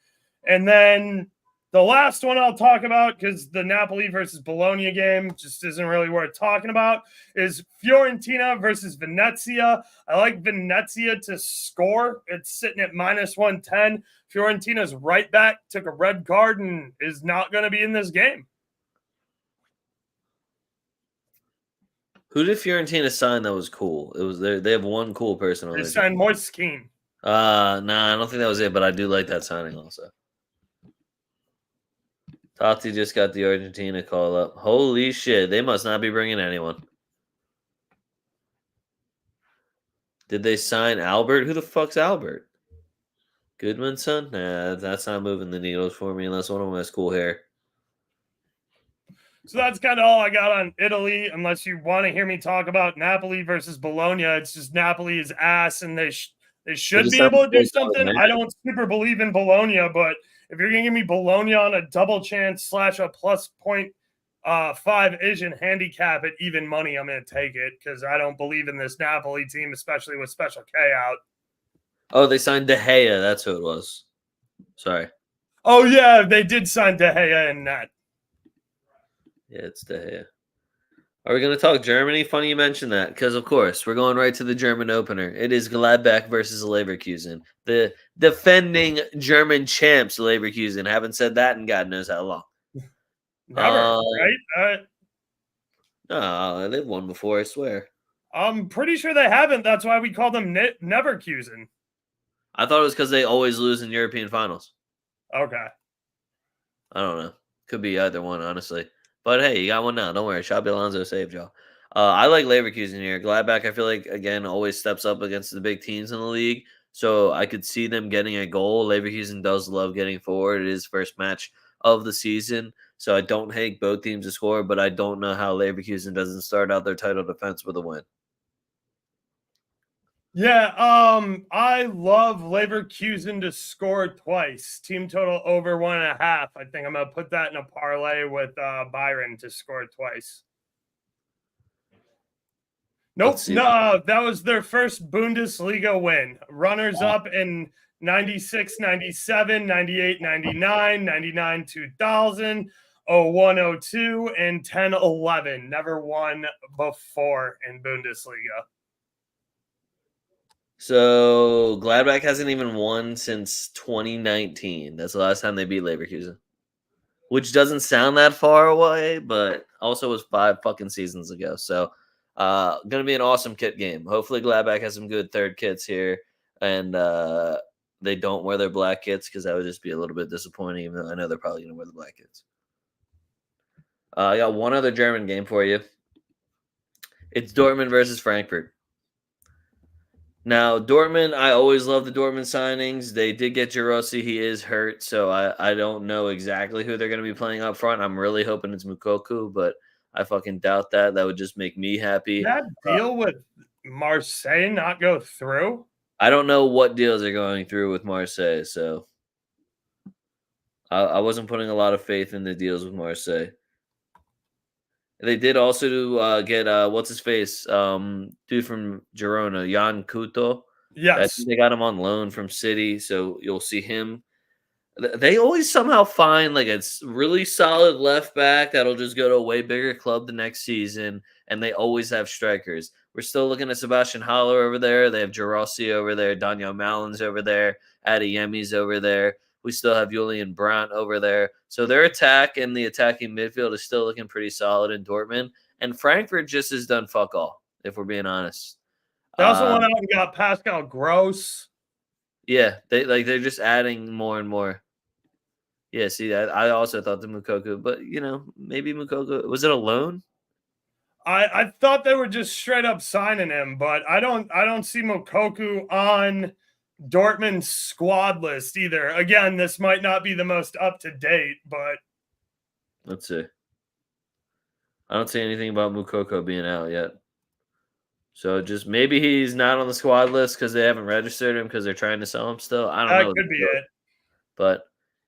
And then the last one I'll talk about, because the Napoli versus Bologna game just isn't really worth talking about, is Fiorentina versus Venezia. I like Venezia to score. It's sitting at -110. Fiorentina's right back took a red card and is not going to be in this game. Who did Fiorentina sign that was cool? It was they have one cool person on They signed Moise Kean. Nah, I don't think that was it, but I do like that signing also. Totti just got the Argentina call up. Holy shit, they must not be bringing anyone. Did they sign Albert? Who the fuck's Albert? Goodman's son? Nah, that's not moving the needles for me unless one of them has cool hair. So that's kind of all I got on Italy, unless you want to hear me talk about Napoli versus Bologna. It's just Napoli is ass, and they should be able to do something. I don't super believe in Bologna, but if you're going to give me Bologna on a double chance / a +0.5 Asian handicap at even money, I'm going to take it because I don't believe in this Napoli team, especially with Special K out. Oh, they signed De Gea. That's who it was. Sorry. Oh, yeah, they did sign De Gea in that. Yeah, it's De Gea. Are we going to talk Germany? Funny you mentioned that, because of course we're going right to the German opener. It is Gladbach versus Leverkusen, the defending German champs. Leverkusen haven't said that in God knows how long. Never, Um, right? no, they've won before. I swear. I'm pretty sure they haven't. That's why we call them Neverkusen. I thought it was because they always lose in European finals. Okay. I don't know. Could be either one, honestly. But hey, you got one now. Don't worry. Xabi Alonso saved y'all. I like Leverkusen here. Gladbach, I feel like, again, always steps up against the big teams in the league. So I could see them getting a goal. Leverkusen does love getting forward. It is first match of the season. So I don't hate both teams to score, but I don't know how Leverkusen doesn't start out their title defense with a win. Yeah, I love Leverkusen to score twice. Team total over 1.5. I think I'm gonna put that in a parlay with Byron to score twice. Nope, no, that was their first Bundesliga win. Runners up in 96, 97, 98, 99, 99, 2000, 01, 02, and 10, 11. Never won before in Bundesliga. So Gladbach hasn't even won since 2019. That's the last time they beat Leverkusen, which doesn't sound that far away, but also was 5 fucking seasons ago. So, gonna be an awesome kit game. Hopefully, Gladbach has some good third kits here, and they don't wear their black kits because that would just be a little bit disappointing. Even though I know they're probably gonna wear the black kits. I got one other German game for you. It's Dortmund versus Frankfurt. Now, Dortmund, I always love the Dortmund signings. They did get Yerrrrrrrr. He is hurt, so I don't know exactly who they're going to be playing up front. I'm really hoping it's Mukoko, but I fucking doubt that. That would just make me happy. That deal with Marseille not go through? I don't know what deals are going through with Marseille, so I wasn't putting a lot of faith in the deals with Marseille. They did also get what's his face, dude from Girona, Jan Couto. I Yes. think they got him on loan from City, so you'll see him. They always somehow find like a really solid left back that'll just go to a way bigger club the next season, and they always have strikers. We're still looking at Sebastian Haller over there. They have Girassi over there, Daniel Malins over there, Adeyemi's over there. We still have Julian Brandt over there. So their attack and the attacking midfield is still looking pretty solid in Dortmund. And Frankfurt just has done fuck all, if we're being honest. They also went out and got Pascal Gross. Yeah, they're just adding more and more. Yeah, see, I also thought the Mukoko, but maybe Mukoko was it a loan? I thought they were just straight up signing him, but I don't see Mokoku on Dortmund's squad list either. Again, this might not be the most up to date, but let's see. I don't see anything about Mukoko being out yet. So just maybe he's not on the squad list because they haven't registered him because they're trying to sell him still. I don't know. That could be it. But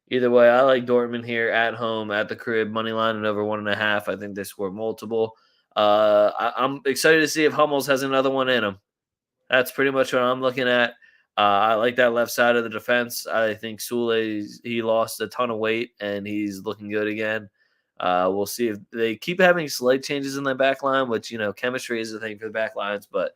either way, I like Dortmund here at home at the crib, money line and over 1.5. I think they score multiple. I'm excited to see if Hummels has another one in him. That's pretty much what I'm looking at. I like that left side of the defense. I think Sule, he lost a ton of weight and he's looking good again. We'll see if they keep having slight changes in the back line, which, chemistry is a thing for the back lines, but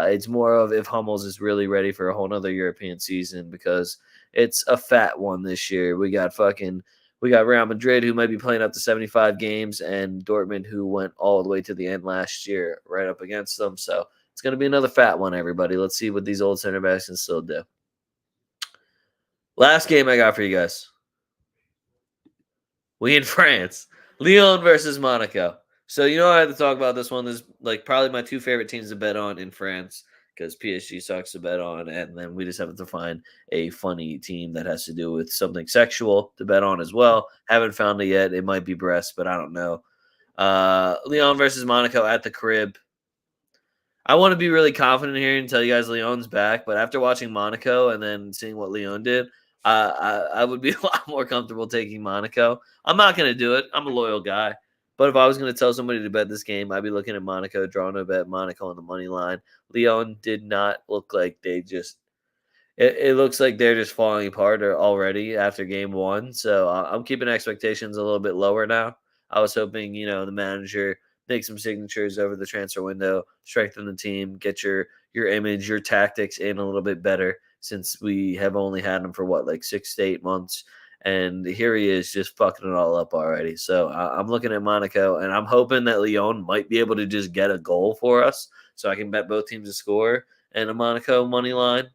it's more of if Hummels is really ready for a whole nother European season because it's a fat one this year. We got Real Madrid, who might be playing up to 75 games, and Dortmund, who went all the way to the end last year, right up against them. So it's going to be another fat one, everybody. Let's see what these old center backs can still do. Last game I got for you guys. We in France. Lyon versus Monaco. So, I had to talk about this one. This is probably my 2 favorite teams to bet on in France because PSG sucks to bet on. And then we just have to find a funny team that has to do with something sexual to bet on as well. Haven't found it yet. It might be Brest, but I don't know. Lyon versus Monaco at the crib. I want to be really confident here and tell you guys Lyon's back. But after watching Monaco and then seeing what Lyon did, I would be a lot more comfortable taking Monaco. I'm not going to do it. I'm a loyal guy. But if I was going to tell somebody to bet this game, I'd be looking at Monaco, drawing a bet Monaco on the money line. Lyon did not look like they just – it looks like they're just falling apart already after game 1. So I'm keeping expectations a little bit lower now. I was hoping, the manager make some signatures over the transfer window, strengthen the team, get your image, your tactics in a little bit better, since we have only had him for what, like 6 to 8 months. And here he is just fucking it all up already. So I'm looking at Monaco, and I'm hoping that Lyon might be able to just get a goal for us so I can bet both teams to score and a Monaco money line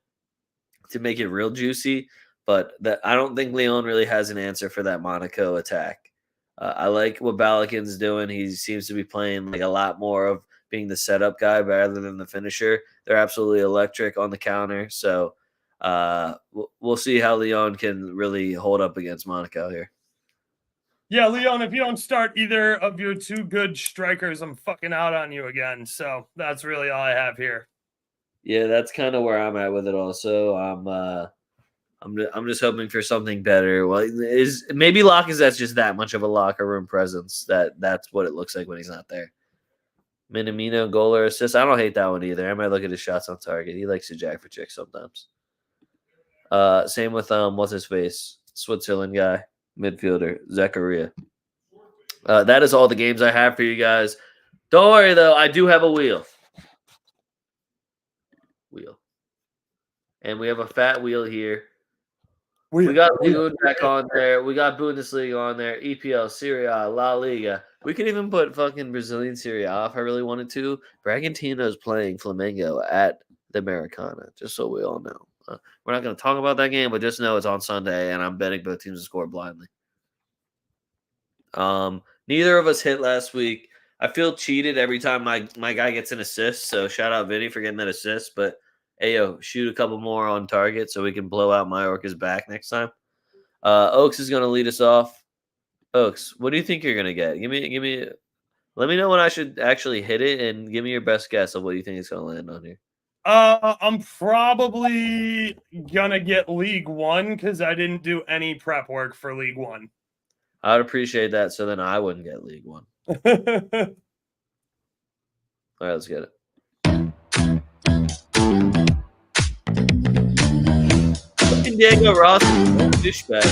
to make it real juicy. But that I don't think Lyon really has an answer for that Monaco attack. I like what Balakin's doing. He seems to be playing like a lot more of being the setup guy rather than the finisher. They're absolutely electric on the counter. So we'll see how Lyon can really hold up against Monaco here. Yeah, Leon, if you don't start either of your two good strikers, I'm fucking out on you again. So that's really all I have here. Yeah, that's kind of where I'm at with it. Also, I'm just hoping for something better. Well, is maybe Lacazette's just that much of a locker room presence that's what it looks like when he's not there. Minamino goal or assist. I don't hate that one either. I might look at his shots on target. He likes to jack for chicks sometimes. Same with what's his face, Switzerland guy, midfielder Zakaria. That is all the games I have for you guys. Don't worry though, I do have a wheel. And we have a fat wheel here. We got Liga back on there. We got Bundesliga on there. EPL, Serie A, La Liga. We could even put fucking Brazilian Serie A if I really wanted to. Bragantino is playing Flamengo at the Maracana, just so we all know. We're not going to talk about that game, but just know it's on Sunday, and I'm betting both teams to score blindly. Neither of us hit last week. I feel cheated every time my guy gets an assist, so shout out Vinny for getting that assist, but Ayo, shoot a couple more on target so we can blow out Mallorca's back next time. Oaks is going to lead us off. Oaks, what do you think you're going to get? Let me know when I should actually hit it, and give me your best guess of what you think it's going to land on here. I'm probably gonna get League One because I didn't do any prep work for League One. I would appreciate that, so then I wouldn't get League One. All right, let's get it. Diego Ross, douchebag.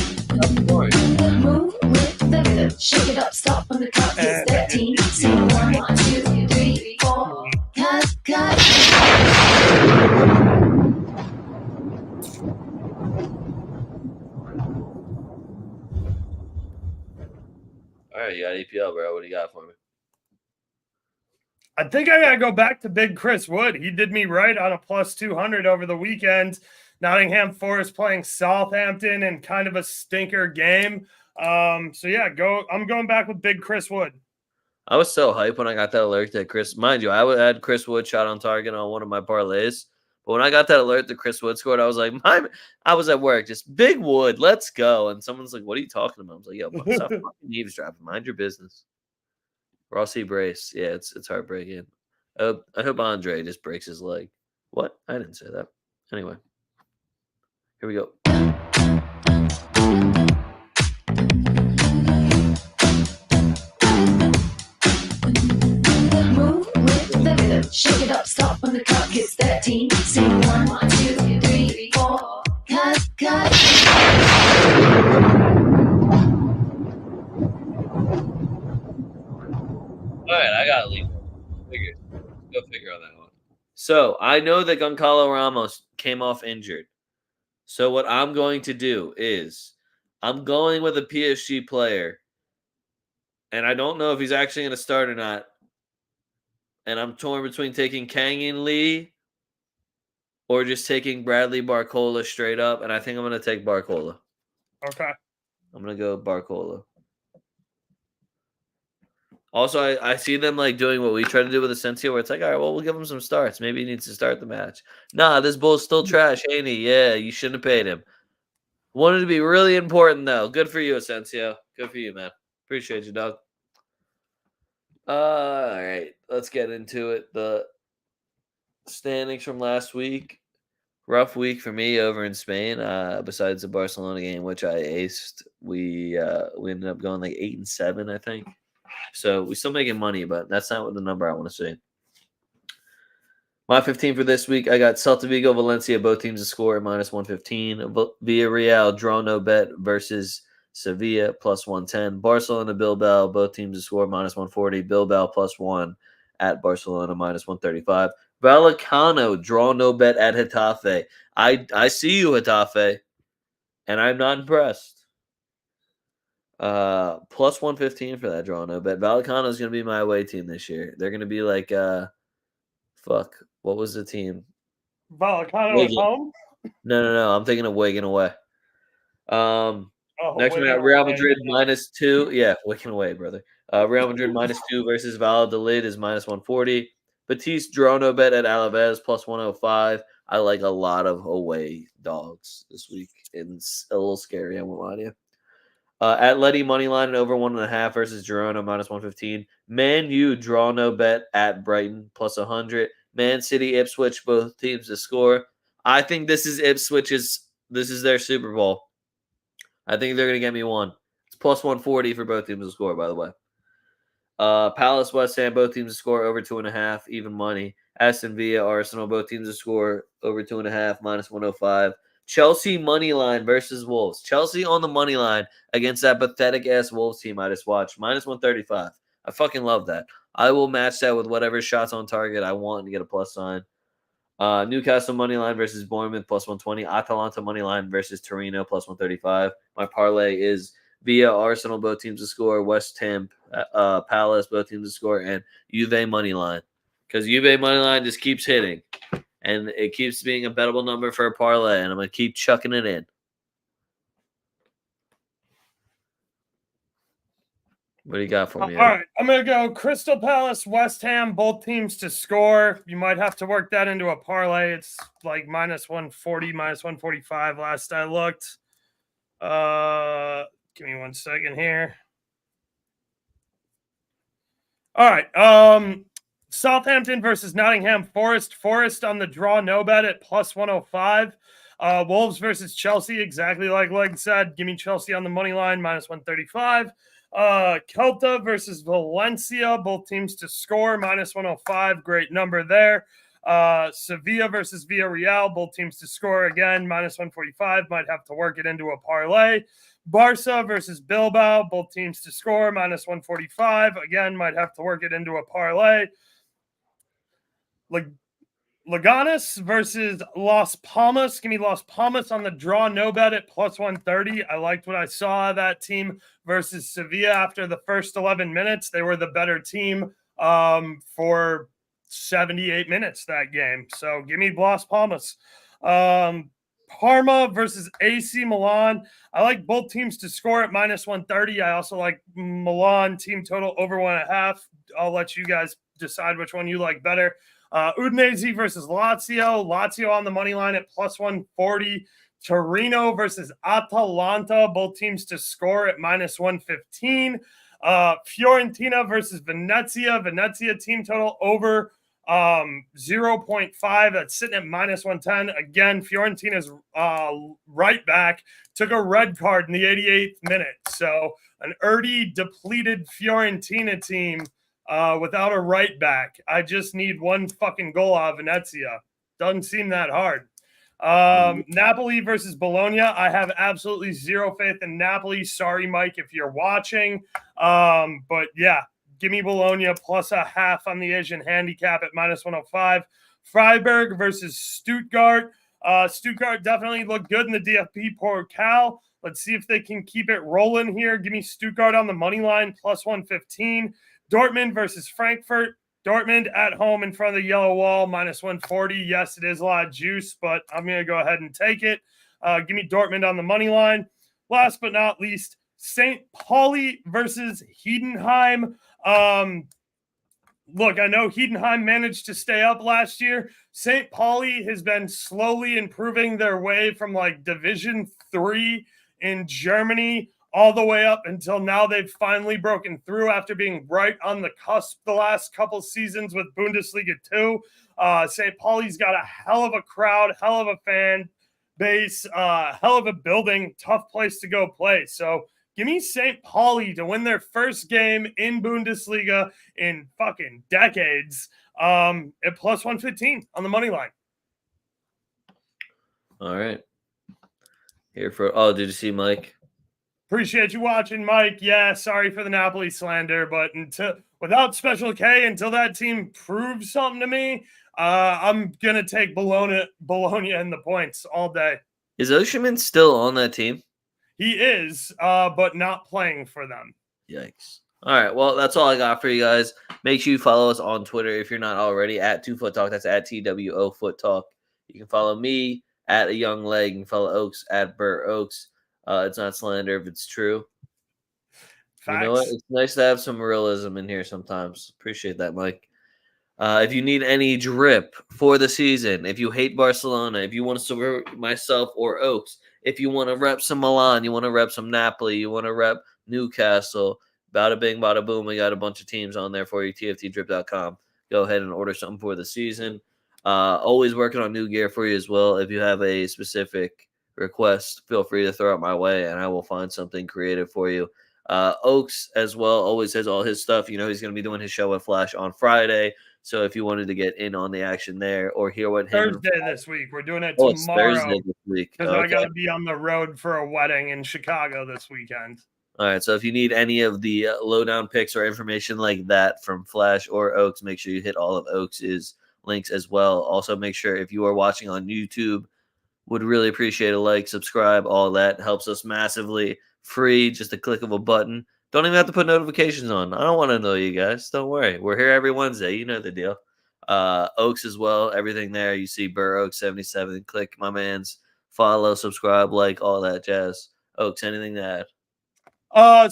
Move with the rhythm, shake it up, stop when the clock hits 13. Sing 1, 2, 3, 4. Cut. All right, you got EPL, bro. What do you got for me? I think I gotta go back to Big Chris Wood. He did me right on a plus 200 over the weekend. Nottingham Forest playing Southampton in kind of a stinker game. So yeah, I'm going back with Big Chris Wood. I was so hyped when I got that alert that Chris, mind you, I would add Chris Wood shot on target on one of my parlays. But when I got that alert that Chris Wood scored, I was like, I was at work, just Big Wood, let's go. And someone's like, what are you talking about? I was like, yo, stop fucking eavesdropping. Mind your business. Rossi brace. Yeah, it's heartbreaking. I hope Andre just breaks his leg. What? I didn't say that. Anyway. Here we go. Move with the rhythm, shake it up, stop when the clock hits 13. Sing 1, 2, 3, 4. Cut. All right, I got to leave. Go figure on that one. So I know that Goncalo Ramos came off injured. So what I'm going to do is I'm going with a PSG player, and I don't know if he's actually going to start or not. And I'm torn between taking Kang In Lee or just taking Bradley Barcola straight up, and I think I'm going to take Barcola. Okay. I'm going to go with Barcola. Also, I see them like doing what we try to do with Asensio, where it's like, all right, well, we'll give him some starts. Maybe he needs to start the match. Nah, this bull's still trash, ain't he? Yeah, you shouldn't have paid him. Wanted to be really important, though. Good for you, Asensio. Good for you, man. Appreciate you, dog. All right, let's get into it. The standings from last week. Rough week for me over in Spain. Besides the Barcelona game, which I aced, we ended up going like 8-7, I think. So we're still making money, but that's not what the number I want to see. My 15 for this week, I got Celta Vigo, Valencia, both teams to score at -115. Villarreal, draw no bet versus Sevilla plus 110. Barcelona, Bilbao, both teams to score minus 140. Bilbao plus 1 at Barcelona minus 135. Vallecano, draw no bet at Getafe. I see you, Getafe, and I'm not impressed. Plus 115 for that draw no bet. Vallecano is going to be my away team this year. They're going to be like, fuck, what was the team? Vallecano at home? No. I'm thinking of Wigan away. Next one, Wigan Real away, Madrid yeah. minus 2. Yeah, Wigan away, brother. Real Madrid minus 2 versus Valladolid is minus 140. Betis draw no bet at Alaves plus 105. I like a lot of away dogs this week. It's a little scary, I won't lie to you. Atleti money line and over 1.5 versus Girona minus 115. Man U draw no bet at Brighton plus 100. Man City Ipswich, both teams to score. I think this is Ipswich's. This is their Super Bowl. I think they're gonna get me one. It's plus 140 for both teams to score. By the way, Palace West Ham, both teams to score over 2.5, even money. Aston Villa Arsenal, both teams to score over 2.5 minus 105. Chelsea money line versus Wolves. Chelsea on the money line against that pathetic ass Wolves team I just watched. Minus 135. I fucking love that. I will match that with whatever shots on target I want and get a plus sign. Newcastle money line versus Bournemouth plus 120. Atalanta money line versus Torino plus 135. My parlay is via Arsenal, both teams to score. West Ham, Palace, both teams to score, and Juve money line. Because Juve money line just keeps hitting. And it keeps being a bettable number for a parlay, and I'm going to keep chucking it in. What do you got for me? All right, I'm going to go Crystal Palace, West Ham, both teams to score. You might have to work that into a parlay. It's like minus 140, minus 145 last I looked. Give me 1 second here. All right, Southampton versus Nottingham Forest. Forest on the draw no bet at plus 105. Wolves versus Chelsea, exactly like Leg said. Give me Chelsea on the money line, minus 135. Celta versus Valencia, both teams to score, minus 105. Great number there. Sevilla versus Villarreal, both teams to score again, minus 145. Might have to work it into a parlay. Barca versus Bilbao, both teams to score, minus 145. Again, might have to work it into a parlay. Leganes versus Las Palmas. Give me Las Palmas on the draw no bet at plus 130. I liked what I saw of that team versus Sevilla after the first 11 minutes. They were the better team for 78 minutes that game. So give me Las Palmas. Parma versus AC Milan. I like both teams to score at minus 130. I also like Milan team total over 1.5. I'll let you guys decide which one you like better. Udinese versus Lazio. Lazio on the money line at plus 140. Torino versus Atalanta. Both teams to score at minus 115. Fiorentina versus Venezia. Venezia team total over 0.5. That's sitting at minus 110. Again, Fiorentina's right back took a red card in the 88th minute. So an early depleted Fiorentina team without a right back. I just need one fucking goal out of Venezia. Doesn't seem that hard. Napoli versus Bologna. I have absolutely zero faith in Napoli. Sorry, Mike, if you're watching. But yeah, give me Bologna plus 0.5 on the Asian handicap at minus 105. Freiburg versus Stuttgart. Stuttgart definitely looked good in the DFB Pokal. Let's see if they can keep it rolling here. Give me Stuttgart on the money line plus 115. Dortmund versus Frankfurt. Dortmund at home in front of the yellow wall, minus 140. Yes, it is a lot of juice, but I'm going to go ahead and take it. Give me Dortmund on the money line. Last but not least, St. Pauli versus Heidenheim. Look, I know Heidenheim managed to stay up last year. St. Pauli has been slowly improving their way from like Division 3 in Germany all the way up until now. They've finally broken through after being right on the cusp the last couple seasons with Bundesliga 2. St. Pauli's got a hell of a crowd, hell of a fan base, hell of a building, tough place to go play. So give me St. Pauli to win their first game in Bundesliga in fucking decades at plus 115 on the money line. All right. Here for, oh, did you see Mike? Appreciate you watching, Mike. Yeah, sorry for the Napoli slander, but without Special K, until that team proves something to me, I'm gonna take Bologna and the points all day. Is Osimhen still on that team? He is, but not playing for them. Yikes. All right, well, that's all I got for you guys. Make sure you follow us on Twitter if you're not already at TwoFootTalk. That's at TWOFootTalk. You can follow me at A Young Leg. You can follow Oaks at Burt Oaks. It's not slander if it's true. Facts. You know what? It's nice to have some realism in here sometimes. Appreciate that, Mike. If you need any drip for the season, if you hate Barcelona, if you want to support myself or Oaks, if you want to rep some Milan, you want to rep some Napoli, you want to rep Newcastle, bada bing, bada boom, we got a bunch of teams on there for you, tftdrip.com. Go ahead and order something for the season. Always working on new gear for you as well. If you have a specific request, feel free to throw it my way, and I will find something creative for you. Oaks as well always has all his stuff. You know, he's going to be doing his show at Flash on Friday. So if you wanted to get in on the action there or hear what Thursday this week, we're doing it tomorrow. It's Thursday this week because I got to be on the road for a wedding in Chicago this weekend. All right, so if you need any of the lowdown picks or information like that from Flash or Oaks, make sure you hit all of Oaks's links as well. Also, make sure if you are watching on YouTube, would really appreciate a like, subscribe, all that helps us massively. Free, just a click of a button. Don't even have to put notifications on. I don't want to know you guys. Don't worry. We're here every Wednesday. You know the deal. Oaks as well. Everything there. You see Burr Oaks 77. Click my man's follow, subscribe, like, all that jazz. Oaks, anything to add?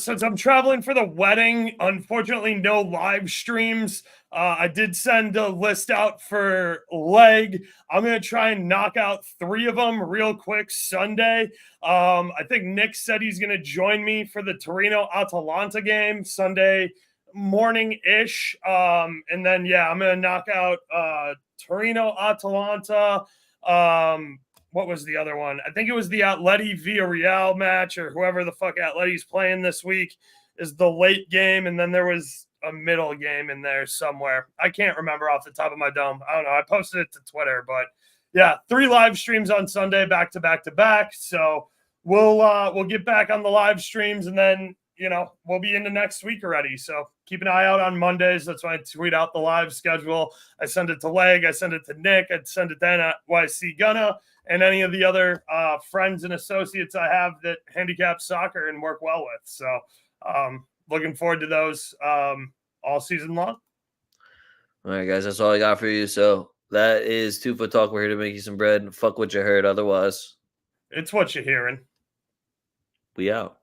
Since I'm traveling for the wedding, unfortunately, no live streams. I did send a list out for leg. I'm going to try and knock out 3 of them real quick Sunday. I think Nick said he's going to join me for the Torino-Atalanta game Sunday morning-ish. And then, yeah, I'm going to knock out Torino-Atalanta. What was the other one? I think it was the Atleti Villarreal match, or whoever the fuck Atleti's playing this week is the late game. And then there was a middle game in there somewhere. I can't remember off the top of my dome. I don't know. I posted it to Twitter, but yeah, 3 live streams on Sunday, back to back to back. So we'll get back on the live streams, and then, you know, we'll be into next week already. So keep an eye out on Mondays. That's why I tweet out the live schedule. I send it to Leg. I send it to Nick. I send it to NYC Gunna and any of the other friends and associates I have that handicap soccer and work well with. So looking forward to those all season long. All right, guys, that's all I got for you. So that is 2Foot Talk. We're here to make you some bread. Fuck what you heard. Otherwise, it's what you're hearing. We out.